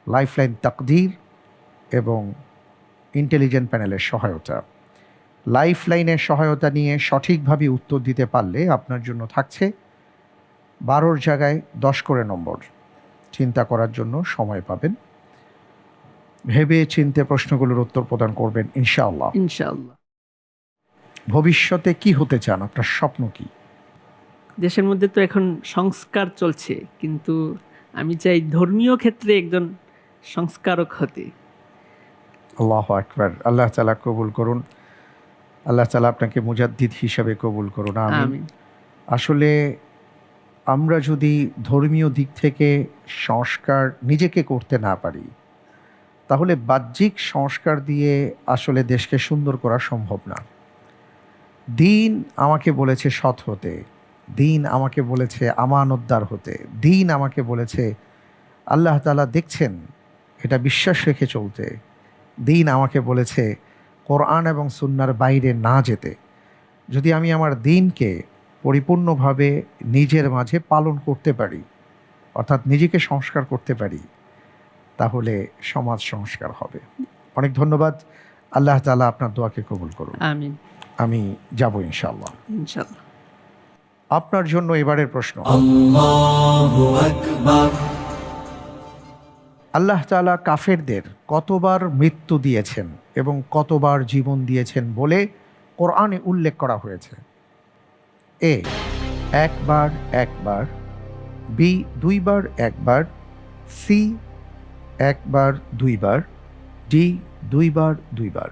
লাইফলাইন তাকদীর এবং ইন্টেলিজেন্ট প্যানেলের সহায়তা। লাইফলাইনের সহায়তা নিয়ে সঠিকভাবে উত্তর দিতে পারলে আপনার জন্য থাকছে 12র জায়গায় 10 করে নম্বর। চিন্তা করার জন্য সময় পাবেন। ভেবে চিন্তে প্রশ্নগুলোর উত্তর প্রদান করবেন ইনশাআল্লাহ। ইনশাআল্লাহ। ভবিষ্যতে কি হতে চান, আপনার স্বপ্ন কি? দেশের মধ্যে তো এখন সংস্কার চলছে, কিন্তু আমি চাই ধর্মীয় ক্ষেত্রে একজন সংস্কারক হতে। আল্লাহু আকবার। আল্লাহ তাআলা কবুল করুন, আল্লাহ তাআলা আপনাকে মুজাদ্দিদ হিসাবে কবুল করুন, আমিন। আমিন। আসলে আমরা যদি ধর্মীয় দিক থেকে সংস্কার নিজেকে করতে না পারি, তাহলে বাহ্যিক সংস্কার দিয়ে আসলে দেশকে সুন্দর করা সম্ভব না। দিন আমাকে বলেছে সৎ হতে, দিন আমাকে বলেছে আমানতদার হতে, দিন আমাকে বলেছে আল্লাহ তাআলা দেখছেন এটা বিশ্বাস রেখে চলতে, দিন আমাকে বলেছে কোরআন এবং সুন্নাহর বাইরে না যেতে। যদি আমি আমার দিনকে পরিপূর্ণভাবে নিজের মাঝে পালন করতে পারি, অর্থাৎ নিজেকে সংস্কার করতে পারি, তাহলে সমাজ সংস্কার হবে। অনেক ধন্যবাদ। আল্লাহ তাআলা আপনার দোয়াকে কবুল করুন। আমিন। আমি যাব ইনশাআল্লাহ। ইনশাআল্লাহ। আপনার জন্য এবারের প্রশ্ন। Allahu Akbar. আল্লাহ তাআলা কাফেরদের কতবার মৃত্যু দিয়েছেন এবং কতবার জীবন দিয়েছেন বলে কোরআনে উল্লেখ করা হয়েছে? এ, একবার একবার, বি, দুইবার একবার, সি, একবার দুইবার, ডি, দুইবার দুইবার।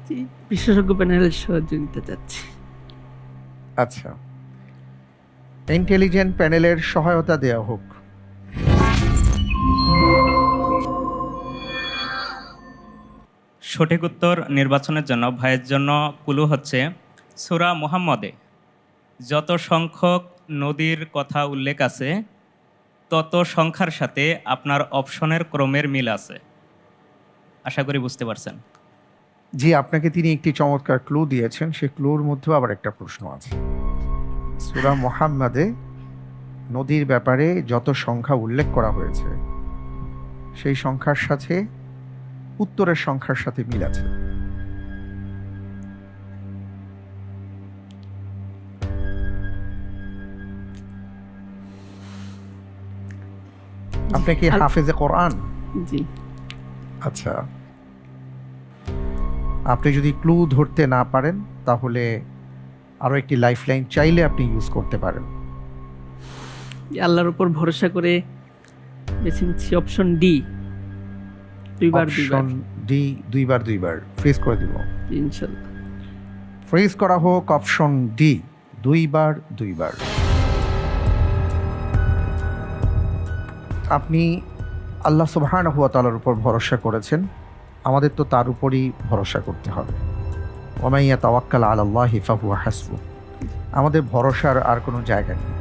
জি, বিশেষজ্ঞ প্যানেলের সহযোগিতা চাচ্ছি। আচ্ছা, ইন্টেলিজেন্ট প্যানেলের সহায়তা দেওয়া হোক। সঠিক উত্তর নির্বাচনের জন্য ভাইয়ের জন্য কুলু হচ্ছে সূরা মুহাম্মদে যত সংখ্যক নদীর কথা উল্লেখ আছে তত সংখ্যার সাথে আপনার অপশনের ক্রমের মিল আছে। আশা করি বুঝতে পারছেন। জি, আপনাকে তিনি একটি চমৎকার ক্লু দিয়েছেন, সেই ক্লুর মধ্যেও আবার একটা প্রশ্ন আছে। সূরা মুহাম্মাদে নদীর ব্যাপারে যত সংখ্যা উল্লেখ করা হয়েছে সেই সংখ্যার সাথে উত্তরের সংখ্যার সাথে মিল আছে। আপনি কি হাফেজে কোরআন? জি। আচ্ছা, আপনি যদি ক্লু ধরতে না পারেন তাহলে আরও একটি লাইফলাইন চাইলে আপনি ইউজ করতে পারেন। আল্লাহর উপর ভরসা করে বেছে নিচ্ছি অপশন ডি, দুইবার দুইবার। অপশন ডি, দুইবার দুইবার। ফ্রিজ করে দিব। ইনশাআল্লাহ। ফ্রিজ করা হোক অপশন ডি, দুইবার দুইবার। আপনি আল্লাহ সুবহানাহু ওয়া তাআলার উপর ভরসা করেছেন, আমাদের তো তার উপরই ভরসা করতে হবে। ওয়া মান ইয়াতাওয়াক্কাল আলাল্লাহি ফাহুয়া হাসবুহ। আমাদের ভরসার আর কোনো জায়গা নেই।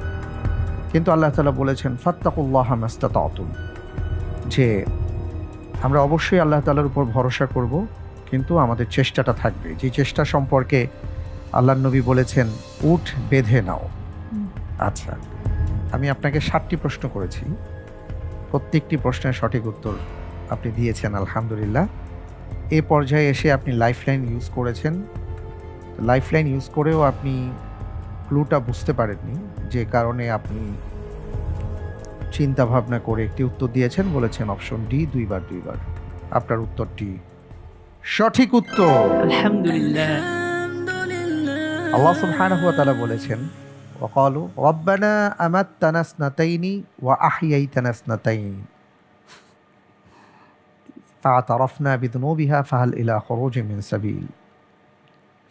কিন্তু আল্লাহ তাআলা বলেছেন ফাত্তাকুল্লাহা মাস্তাতাতুম, যে আমরা অবশ্যই আল্লাহ তাআলার উপর ভরসা করব, কিন্তু আমাদের চেষ্টাটা থাকবে। যে চেষ্টা সম্পর্কে আল্লাহর নবী বলেছেন উঠ বেঁধে নাও। আচ্ছা, আমি আপনাকে 7টি প্রশ্ন করেছি, প্রত্যেকটি প্রশ্নের সঠিক উত্তর আপনি দিয়েছেন আলহামদুলিল্লাহ। এ পর্যায়ে এসে আপনি লাইফলাইন ইউজ করেছেন। লাইফলাইন ইউজ করেও আপনি ক্লুটা বুঝতে পারেননি, যে কারণে আপনি চিন্তা ভাবনা করে একটি উত্তর দিয়েছেন, বলেছেন অপশন ডি, দুইবার দুইবার। আপনার উত্তরটি সঠিক উত্তর। আলহামদুলিল্লাহ। আল্লাহ সুবহানাহু ওয়া তাআলা বলেছেন ওয়াকালু রব্বানা আমাত্তানা ইসনাতাইনি ওয়া আহইয়াইতানা ইসনাতাইন ফাতারাফনা বিযুনুবিহা ফাহাল ইলা খুরুজিন মিন সাবিল।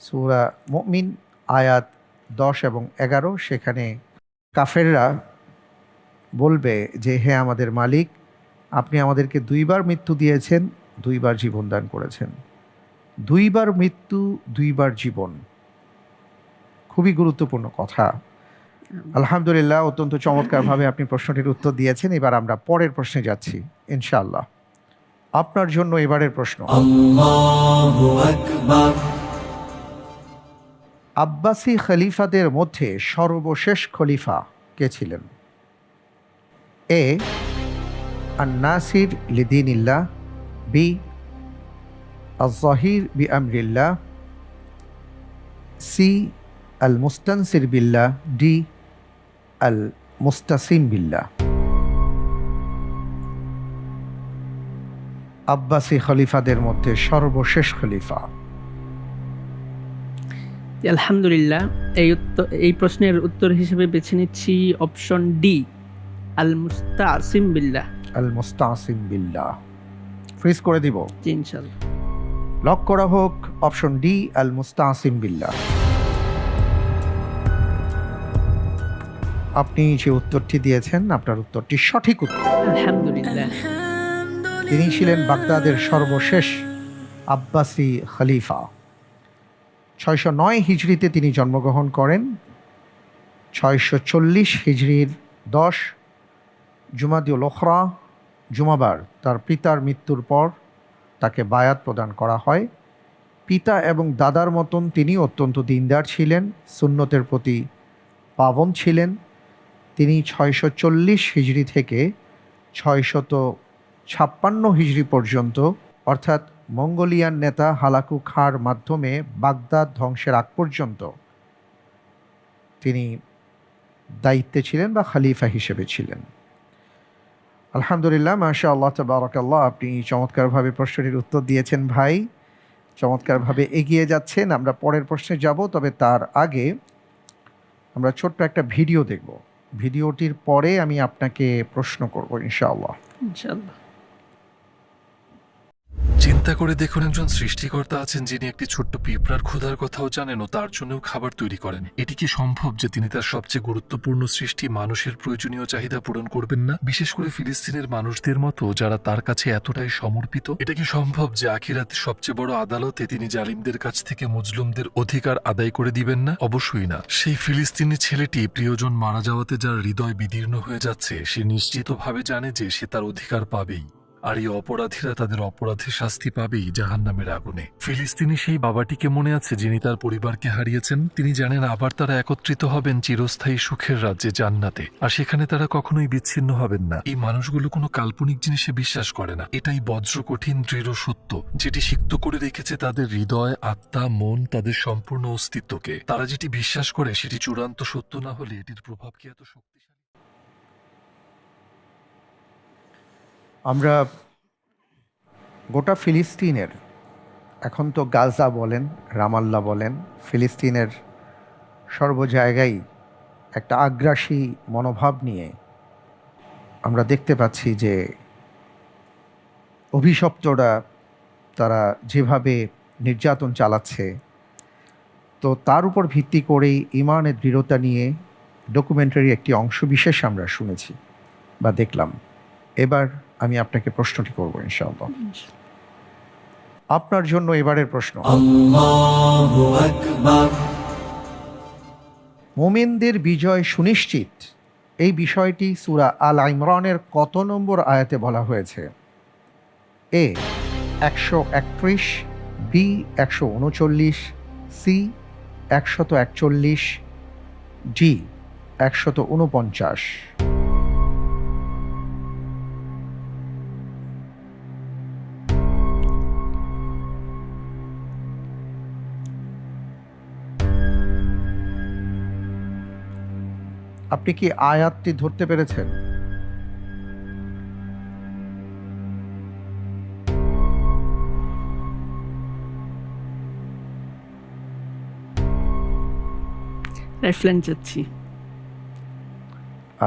সূরা মুমিন আয়াত 10 এবং 11। সেখানে কাফেররা বলবে যে হে আমাদের মালিক, আপনি আমাদেরকে দুইবার মৃত্যু দিয়েছেন, দুইবার জীবন দান করেছেন। দুইবার মৃত্যু, দুইবার জীবন, খুবই গুরুত্বপূর্ণ কথা। আলহামদুলিল্লাহ, অত্যন্ত চমৎকারভাবে আপনি প্রশ্নটির উত্তর দিয়েছেন। এবার আমরা পরের প্রশ্নে যাচ্ছি ইনশাআল্লাহ। আপনার জন্য এবারের প্রশ্ন, Allahu Akbar, আব্বাসি খলিফাদের মধ্যে সর্বশেষ খলিফা কে ছিলেন? এ আন-নাসির লিদিনিল্লাহ, বি আয-যাহির বিআমরিল্লাহ, সি আল মুস্তানসির বিল্লাহ, ডি আল মুস্তাসিম বিল্লাহ। আব্বাসি খলিফাদের মধ্যে সর্বশেষ খলিফা। আলহামদুলিল্লাহ, এই প্রশ্নের উত্তর হিসেবে বেছে নিচ্ছি অপশন ডি, আল মুস্তাসিম বিল্লাহ। আল মুস্তাসিম বিল্লাহ ফ্রিজ করে দিব। জি ইনশাআল্লাহ। লক করা হোক অপশন ডি, আল মুস্তাসিম বিল্লাহ। আপনি যে উত্তরটি দিয়েছেন আপনার উত্তরটি সঠিক উত্তর। আলহামদুলিল্লাহ। তিনি ছিলেন বাগদাদের সর্বশেষ আব্বাসি খলিফা। 609 হিজরিতে তিনি জন্মগ্রহণ করেন। 640 হিজরির 10 জুমাদিউল উখরা জুমাবার তার পিতার মৃত্যুর পর তাকে বায়াত প্রদান করা হয়। পিতা এবং দাদার মতন তিনি অত্যন্ত দিনদার ছিলেন, সুন্নতের প্রতি পাবন ছিলেন। তিনি 640 হিজরি থেকে 656 হিজরি পর্যন্ত, অর্থাৎ মঙ্গোলিয়ান নেতা হালাকু খাঁর মাধ্যমে বাগদাদ ধ্বংসের আগ পর্যন্ত তিনি দায়িত্বে ছিলেন বা খলিফা হিসেবে ছিলেন। আলহামদুলিল্লাহ, মাশা আল্লাহ তাবারাকাল্লাহ, আপনি চমৎকারভাবে প্রশ্নটির উত্তর দিয়েছেন ভাই, চমৎকারভাবে এগিয়ে যাচ্ছেন। আমরা পরের প্রশ্নে যাব, তবে তার আগে আমরা ছোট্ট একটা ভিডিও দেখব। ভিডিওটির পরে আমি আপনাকে প্রশ্ন করব ইনশাআল্লাহ। ইনশাআল্লাহ। চিন্তা করে দেখুন, একজন সৃষ্টিকর্তা আছেন যিনি একটি ছোট্ট পিঁপড়ার ক্ষুধার কথাও জানেন ও তার জন্যও খাবার তৈরি করেন। এটি কি সম্ভব যে তিনি তার সবচেয়ে গুরুত্বপূর্ণ সৃষ্টি মানুষের প্রয়োজনীয় চাহিদা পূরণ করবেন না, বিশেষ করে ফিলিস্তিনের মানুষদের মতো যারা তার কাছে এতটাই সমর্পিত? এটা কি সম্ভব যে আখিরাতে সবচেয়ে বড় আদালতে তিনি জালিমদের কাছ থেকে মজলুমদের অধিকার আদায় করে দিবেন না? অবশ্যই না। সেই ফিলিস্তিনি ছেলেটি প্রিয়জন মারা যাওয়াতে যার হৃদয় বিদীর্ণ হয়ে যাচ্ছে, সে নিশ্চিতভাবে জানে যে সে তার অধিকার পাবেই, আর এই অপরাধীরা তাদের অপরাধের শাস্তি পাবেই জাহান্নামের আগুনে। ফিলিস্তিনি সেই বাবাটিকে মনে আছে যিনি তার পরিবারকে হারিয়েছেন। তিনি জানেন আবার তারা একত্রিত হবেন চিরস্থায়ী সুখের রাজ্যে জান্নাতে, আর সেখানে তারা কখনোই বিচ্ছিন্ন হবেন না। এই মানুষগুলো কোনো কাল্পনিক জিনিসে বিশ্বাস করে না। এটাই বজ্র কঠিন দৃঢ় সত্য, যেটি সিক্ত করে রেখেছে তাদের হৃদয়, আত্মা, মন, তাদের সম্পূর্ণ অস্তিত্বকে। তারা যেটি বিশ্বাস করে সেটি চূড়ান্ত সত্য না হলে এটির প্রভাব কি এত শক্তিশালী? আমরা গোটা ফিলিস্তিনের, এখন তো গাজা বলেন, রামাল্লা বলেন, ফিলিস্তিনের সর্ব জায়গায় একটা আগ্রাসী মনোভাব নিয়ে আমরা দেখতে পাচ্ছি যে অভিশপ্তরা তারা যেভাবে নির্যাতন চালাচ্ছে, তো তার উপর ভিত্তি করেই ইমানের দৃঢ়তা নিয়ে ডকুমেন্টারি একটি অংশ বিশেষ আমরা শুনেছি বা দেখলাম। এবার আমি আপনাকে প্রশ্নটি করব ইনশাআল্লাহ। আপনার জন্য এবারের প্রশ্ন, Allahu Akbar, মুমিনদের বিজয় সুনিশ্চিত এই বিষয়টি সূরা আল ইমরানের কত নম্বর আয়াতে বলা হয়েছে? এ 131, বি 139, সি 141, ডি 149। আপনি কি আয়াতটি ধরতে পেরেছেন? লাইফলাইন চাচ্ছি।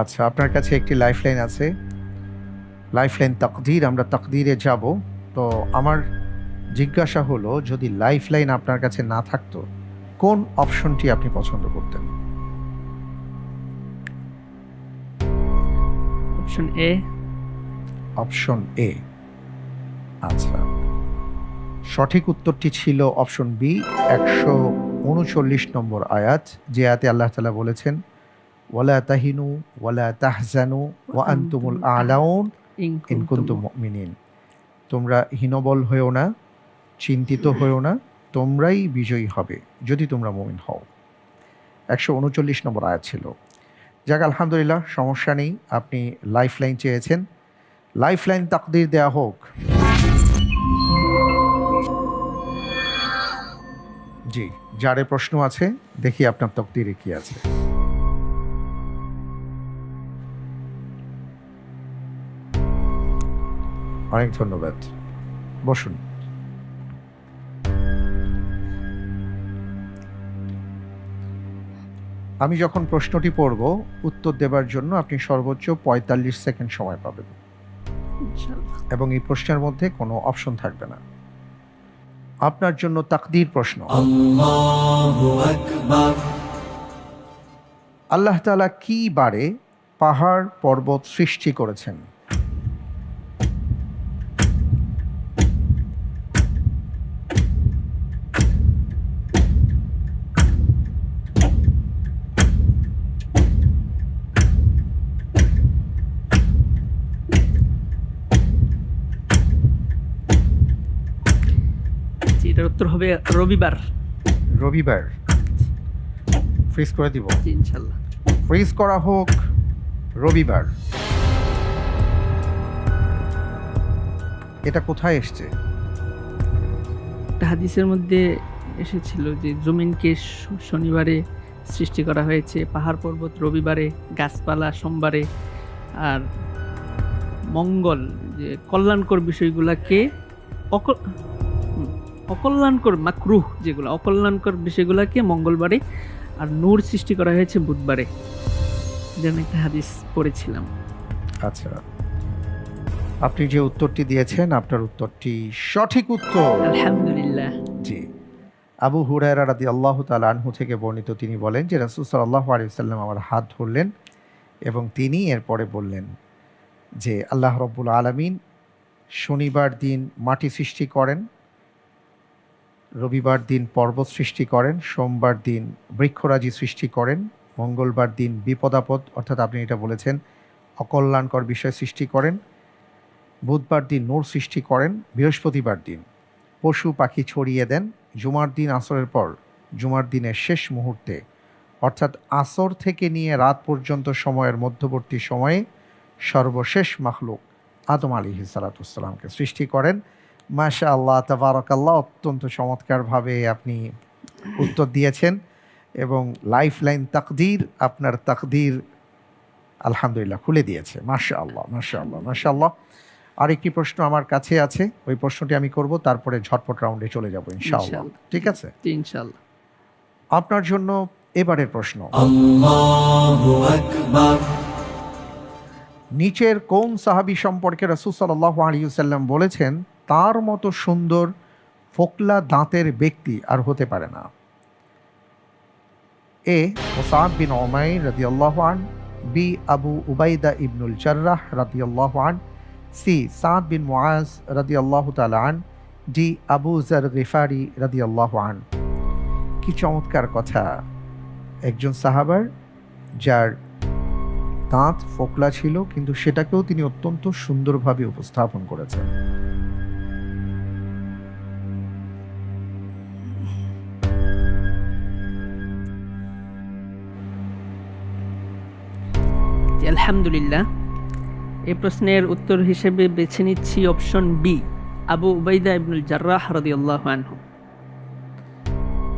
আচ্ছা, আপনার কাছে একটি লাইফলাইন আছে, লাইফলাইন তাকদীর। আমরা তাকদীরে যাব। তো আমার জিজ্ঞাসা হলো, যদি লাইফলাইন আপনার কাছে না থাকতো কোন অপশনটি আপনি পছন্দ করতেন? Option A. Option A. আচ্ছা, সঠিক উত্তরটি ছিল অপশন বি, 139 নম্বর আয়াত, যে আয়াতে আল্লাহ তাআলা বলেছেন, ওয়ালা তাহিনু ওয়ালা তাহজানু ওয়া আনতুমুল আ'লাউন ইন কুনতুম মুমিনিন। তোমরা হীনবল হয়েও না, চিন্তিত হয়েও না, তোমরাই বিজয়ী হবে যদি তোমরা মুমিন হও। 139 নম্বর আয়াত ছিল। যাক, আলহামদুলিল্লাহ, সমস্যা নেই। আপনি লাইফ লাইন চেয়েছেন, লাইফ লাইন তাকদীর দেয়া হোক। জি, যারে প্রশ্ন আছে দেখি আপনার তকদিরে কি আছে। অনেক ধন্যবাদ, বসুন। আমি যখন প্রশ্নটি পড়ব, উত্তর দেবার জন্য আপনি সর্বোচ্চ 45 সেকেন্ড সময় পাবেন ইনশাআল্লাহ। এবং এই প্রশ্নের মধ্যে কোনো অপশন থাকবে না। আপনার জন্য তাকদীর প্রশ্ন। Allahu Akbar. আল্লাহ তাআলা কি বারে পাহাড় পর্বত সৃষ্টি করেছেন? জি, এটার উত্তর হবে রবিবার। রবিবার। ফ্রিজ করে দিব। জি, ইনশাআল্লাহ। ফ্রিজ করা হোক রবিবার। এটা কোথায় এসছে? একটা হাদিসের মধ্যে এসেছিল যে জমিনকে শনিবারে সৃষ্টি করা হয়েছে, পাহাড় পর্বত রবিবারে, গাছপালা সোমবারে, আর মঙ্গল যে কল্যাণকর বিষয়গুলোকে অকল্যাণকর মাকরুহ, যেগুলো অকল্যাণকর বিষয়গুলোকে মঙ্গলবারে, আর নূর সৃষ্টি করা হয়েছে বুধবারে। যেন একটা হাদিস পড়েছিলাম। আচ্ছা, আপনি যে উত্তরটি দিয়েছেন আপনার উত্তরটি সঠিক উত্তর। আলহামদুলিল্লাহ। জি, আবু হুরায়রা রাদিয়াল্লাহু তাআলা আনহু থেকে বর্ণিত, তিনি বলেন যে রাসূল সাল্লাল্লাহু আলাইহি ওয়াসাল্লাম আমার হাত ধরলেন এবং তিনি এরপরে বললেন যে আল্লাহ রাব্বুল আলামিন শনিবার দিন মাটি সৃষ্টি করেন, রবিবার দিন পর্বত সৃষ্টি করেন, সোমবার দিন বৃক্ষরাজি সৃষ্টি করেন, মঙ্গলবার দিন বিপদাপদ অর্থাৎ আপনি এটা বলেছেন অকল্যাণকর বিষয় সৃষ্টি করেন, বুধবার দিন নূর সৃষ্টি করেন, বৃহস্পতিবার দিন পশু পাখি ছড়িয়ে দেন, জুমার দিন আসরের পর জুমার দিনের শেষ মুহূর্তে অর্থাৎ আসর থেকে নিয়ে রাত পর্যন্ত সময়ের মধ্যবর্তী সময়ে সর্বশেষ মাখলুক আদম আলাইহিস সালাতু ওয়াস সালামকে সৃষ্টি করেন। মাশাআল্লাহ, তাবারাকাল্লাহ, অত্যন্ত চমৎকারভাবে আপনি উত্তর দিয়েছেন এবং লাইফ লাইন তাকদীর আপনার তাকদীর আলহামদুলিল্লাহ খুলে দিয়েছে। মাশাআল্লাহ, মাশাআল্লাহ, মাশাআল্লাহ। আরেকটি প্রশ্ন আমার কাছে আছে, ওই প্রশ্নটি আমি করব, তারপরে ঝটপট রাউন্ডে চলে যাব ইনশাআল্লাহ। ইনশাআল্লাহ। ঠিক আছে? জি, ইনশাআল্লাহ। আপনার জন্য এবারের প্রশ্ন। Allahu Akbar. নিচের কোন সাহাবী সম্পর্কে রাসূল সাল্লাল্লাহু আলাইহি ওয়াসাল্লাম বলেছেন তার মতো সুন্দর ফোকলা দাঁতের ব্যক্তি আর হতে পারে না? এ মুসআব বিন উমাইর রাদিয়াল্লাহু আন, বি আবু উবাইদা ইবনুল জাররাহ রাদিয়াল্লাহু আন, সি সাদ বিন মুআজ রাদিয়াল্লাহু তাআলা আন, ডি আবু যার গিফারি রাদিয়াল্লাহু আন। কি চমৎকার কথা! একজন সাহাবার যার দাঁত ফোকলা ছিল কিন্তু সেটাকেও তিনি অত্যন্ত সুন্দরভাবে উপস্থাপন করেছেন। জি, আলহামদুলিল্লাহ। এই প্রশ্নের উত্তর হিসেবে বেছে নিচ্ছি অপশন বি, আবু উবাইদা ইবনুল জাররাহ রাদিয়াল্লাহু আনহু।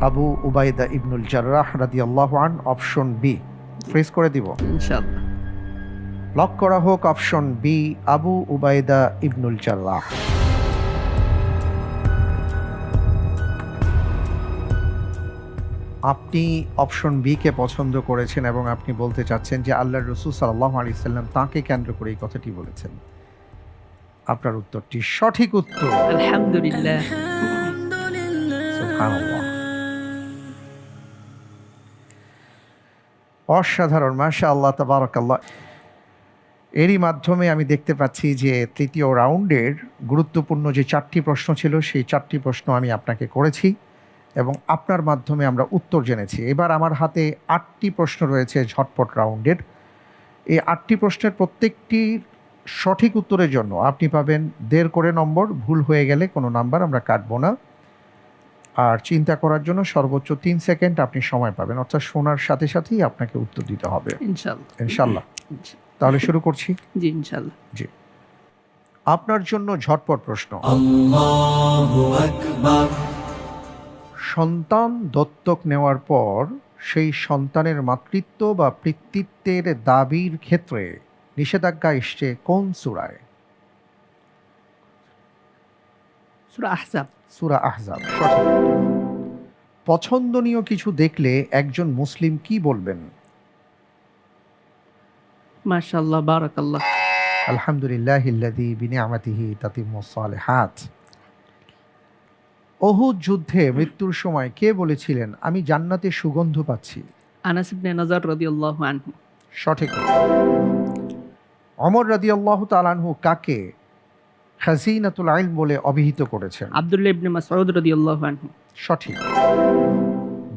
আবু উবাইদা ইবনুল জাররাহ রাদিয়াল্লাহু আন, অপশন বি। ফ্রিজ করে দিব। ইনশাআল্লাহ। লক করা হোক অপশন বি, আবু উবাইদা ইবনুল জাররাহ। আপনি অপশন বি কে পছন্দ করেছেন এবং আপনি বলতে চাচ্ছেন যে আল্লাহর রাসূল সাল্লাল্লাহু আলাইহি ওয়াসাল্লাম তাকে কেন্দ্র করে এই কথাটি বলেছেন। আপনার উত্তরটি সঠিক উত্তর। আলহামদুলিল্লাহ। সুবহানাল্লাহ। অসাধারণ, মাশাআল্লাহ, তাবারাকাল্লাহ। এরই মাধ্যমে আমি দেখতে পাচ্ছি যে তৃতীয় রাউন্ডের গুরুত্বপূর্ণ যে 4টি প্রশ্ন ছিল সেই 4টি প্রশ্ন আমি আপনাকে করেছি এবং আপনার মাধ্যমে আমরা উত্তর জেনেছি। এবার আমার হাতে 8টি প্রশ্ন রয়েছে ঝটপট রাউন্ডের। এই 8টি প্রশ্নের প্রত্যেকটির সঠিক উত্তরের জন্য আপনি পাবেন 1.5 করে নম্বর, ভুল হয়ে গেলে কোনো নাম্বার আমরা কাটবো না। আর চিন্তা করার জন্য সর্বোচ্চ 3 সেকেন্ড আপনি সময় পাবেন, অর্থাৎ শোনার সাথে সাথেই আপনাকে উত্তর দিতে হবে ইনশাল্লাহ। ইনশাল্লাহ। তাহলে শুরু করছি। জি ইনশাল্লাহ। জি, আপনার জন্য ঝটপট প্রশ্ন। Allahu Akbar, সন্তান দত্তক নেওয়ার পর সেই সন্তানের মাতৃত্ব বা পিতৃত্বের দাবির ক্ষেত্রে নিষেধাজ্ঞা এসছে কোন সূরায়? সূরা আহজাব। সূরা আহজাব, সঠিক। পছন্দনীয় কিছু দেখলে একজন মুসলিম কি বলবেন? মাশাআল্লাহ, বারাকাল্লাহ। আলহামদুলিল্লাহিল্লাযী বিনিআমাতিহি তাতিম্মুস সালিহাত। উহুদ যুদ্ধে মৃত্যুর সময় কে বলেছিলেন আমি জান্নাতে সুগন্ধ পাচ্ছি? আনাস ইবনে নাজার রাদিয়াল্লাহু আনহু। সঠিক। ওমর রাদিয়াল্লাহু তাআলা আনহু কাকে খাজিনাতুল ইলম বলে অভিহিত করেছেন? আব্দুল্লাহ ইবনে মাসউদ রাদিয়াল্লাহু আনহু। সঠিক।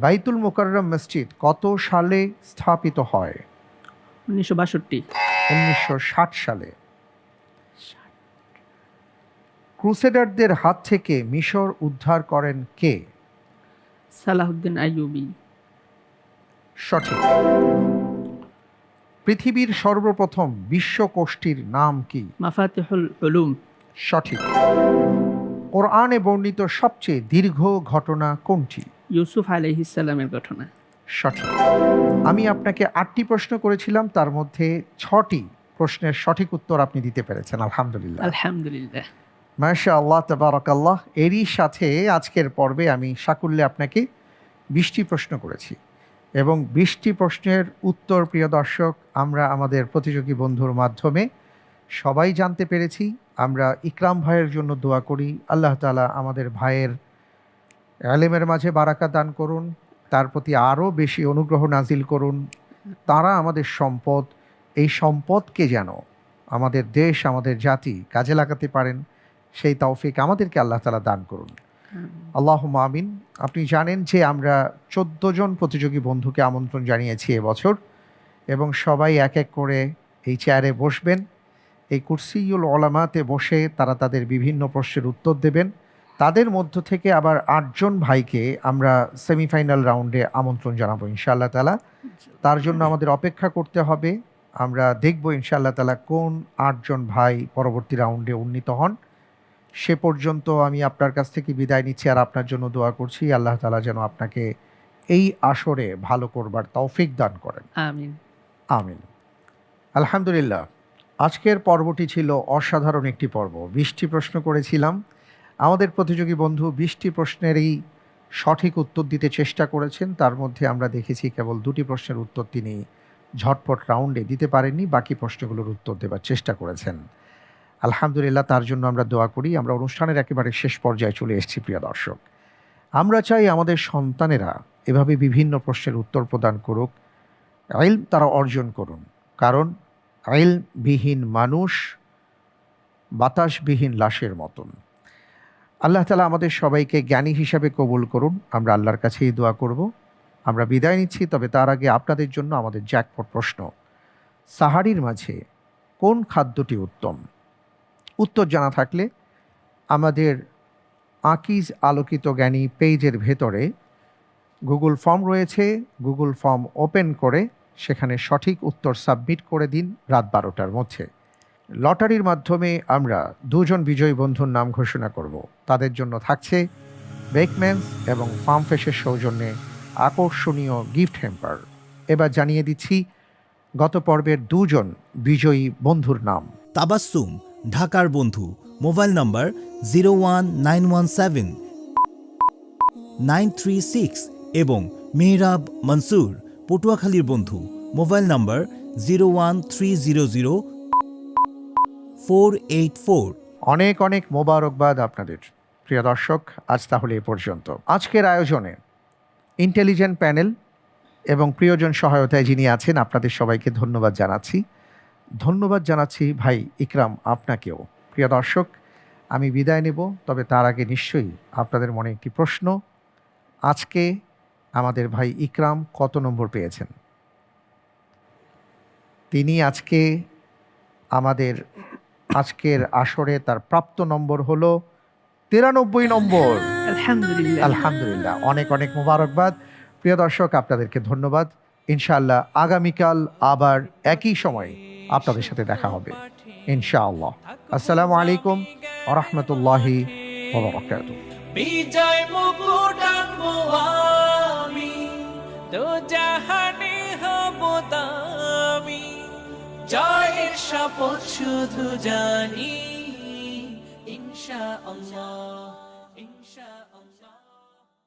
বাইতুল মুকাররম মসজিদ কত সালে স্থাপিত হয়? 1962। 1960 সালে। ক্রুসেডারদের হাত থেকে মিশর উদ্ধার করেন কে? সালাহুদ্দিন আইয়ুবী। সঠিক। পৃথিবীর সর্বপ্রথম বিশ্বকোষটির নাম কি? মাফাতিহুল উলুম। সঠিক। কোরআনে বর্ণিত সবচেয়ে দীর্ঘ ঘটনা কোনটি? ইউসুফ আলাইহিস সালামের ঘটনা। সঠিক। আমি আপনাকে 8টি প্রশ্ন করেছিলাম, তার মধ্যে 6টি প্রশ্নের সঠিক উত্তর আপনি দিতে পেরেছেন, আলহামদুলিল্লাহ। আলহামদুলিল্লাহ। মাশাআল্লাহ, তাবারাকাল্লাহ। এরই সাথে আজকের পর্বে আমি সাকুল্যে আপনাকে 20টি প্রশ্ন করেছি এবং 20টি প্রশ্নের উত্তর, প্রিয় দর্শক, আমরা আমাদের প্রতিযোগী বন্ধুর মাধ্যমে সবাই জানতে পেরেছি। আমরা ইকরাম ভাইয়ের জন্য দোয়া করি, আল্লাহ তাআলা আমাদের ভাইয়ের ইলমের মাঝে বারাকা দান করুন, তার প্রতি আরও বেশি অনুগ্রহ নাজিল করুন। তারা আমাদের সম্পদ, এই সম্পদকে যেন আমাদের দেশ, আমাদের জাতি কাজে লাগাতে পারেন, সেই তৌফিক আমাদেরকে আল্লাহ তাআলা দান করুন। আল্লাহুম্মা আমিন। আপনি জানেন যে আমরা 14 জন প্রতিযোগী বন্ধুকে আমন্ত্রণ জানিয়েছি এবছর, এবং সবাই এক এক করে এই চেয়ারে বসবেন। এই কুরসিউল উলামাতে বসে তারা তাদের বিভিন্ন প্রশ্নের উত্তর দেবেন। তাদের মধ্য থেকে আবার 8 জন ভাইকে আমরা সেমিফাইনাল রাউন্ডে আমন্ত্রণ জানাবো ইনশাআল্লাহ তাআলা। তার জন্য আমাদের অপেক্ষা করতে হবে। আমরা দেখব ইনশাআল্লাহ তাআলা কোন 8 জন ভাই পরবর্তী রাউন্ডে উন্নীত হন। সে পর্যন্ত আমি আপনার কাছ থেকে বিদায় নিচ্ছি আর আপনার জন্য দোয়া করছি, আল্লাহ তাআলা যেন আপনাকে এই আসরে ভালো করবার তৌফিক দান করেন। আমিন। আমিন। আলহামদুলিল্লাহ। আজকের পর্বটি ছিল অসাধারণ একটি পর্ব। 20টি প্রশ্ন করেছিলাম। আমাদের প্রতিযোগী বন্ধু 20টি প্রশ্নেরই সঠিক উত্তর দিতে চেষ্টা করেছেন। তার মধ্যে আমরা দেখেছি কেবল 2টি প্রশ্নের উত্তর তিনি ঝটপট রাউন্ডে দিতে পারেননি, বাকি প্রশ্নগুলোর উত্তর দেবার চেষ্টা করেছেন। আলহামদুলিল্লাহ, তার জন্য আমরা দোয়া করি। আমরা অনুষ্ঠানের একেবারে শেষ পর্যায়ে চলে এসেছি, প্রিয় দর্শক। আমরা চাই আমাদের সন্তানেরা এভাবে বিভিন্ন প্রশ্নের উত্তর প্রদান করুক, ইলম তারা অর্জন করুন, কারণ ইলমবিহীন মানুষ বাতাসবিহীন লাশের মতন। আল্লাহ তাআলা আমাদের সবাইকে জ্ঞানী হিসাবে কবুল করুন, আমরা আল্লাহর কাছেই দোয়া করব। আমরা বিদায় নিচ্ছি, তবে তার আগে আপনাদের জন্য আমাদের জ্যাকপট প্রশ্ন। সাহারির মাঝে কোন খাদ্যটি উত্তম? উত্তর জানা থাকলে আমাদের আকিজ আলোকিত জ্ঞানী পেজের ভেতরে গুগল ফর্ম রয়েছে, গুগল ফর্ম ওপেন করে সেখানে সঠিক উত্তর সাবমিট করে দিন রাত 12টার মধ্যে। লটারির মাধ্যমে আমরা 2 জন বিজয়ী বন্ধুর নাম ঘোষণা করব। তাদের জন্য থাকছে বেকম্যানস এবং ফার্ম ফ্রেশের সৌজন্যে আকর্ষণীয় গিফট হ্যাম্পার। এবার জানিয়ে দিচ্ছি গত পর্বের 2 জন বিজয়ী বন্ধুর নাম। তাবাসসুম, ঢাকার বন্ধু, মোবাইল নম্বর 01917936936 এবং মেহরাব মনসুর, পটুয়াখালীর বন্ধু, মোবাইল নম্বর 013004884। অনেক অনেক মোবারকবাদ আপনাদের, প্রিয় দর্শক। আজ তাহলে এ পর্যন্ত। আজকের আয়োজনে ইন্টেলিজেন্ট প্যানেল এবং প্রিয়জন সহায়তায় যিনি আছেন, আপনাদের সবাইকে ধন্যবাদ জানাচ্ছি। ধন্যবাদ জানাচ্ছি ভাই ইকরাম আপনাকেও। প্রিয় দর্শক, আমি বিদায় নেব, তবে তার আগে নিশ্চয়ই আপনাদের মনে একটি প্রশ্ন। আজকে আমাদের ভাই ইকরাম কত নম্বর পেয়েছেন? তিনি আজকে আমাদের আজকের আসরে তার প্রাপ্ত নম্বর হলো 93 নম্বর। আলহামদুলিল্লাহ। আলহামদুলিল্লাহ, অনেক অনেক মোবারকবাদ। প্রিয় দর্শক, আপনাদেরকে ধন্যবাদ। ইনশাআল্লাহ আগামীকাল আবার একই সময়ে আপনাদের সাথে দেখা হবে ইনশাআল্লাহ। আসসালামু আলাইকুম ওয়া রাহমাতুল্লাহি ওয়া বারাকাতুহু। বিজয় মুকুট আনবো আমি, দো জাহানে হব দামি, জয়ের শপথ শুধু জানি ইনশাআল্লাহ, ইনশাআল্লাহ।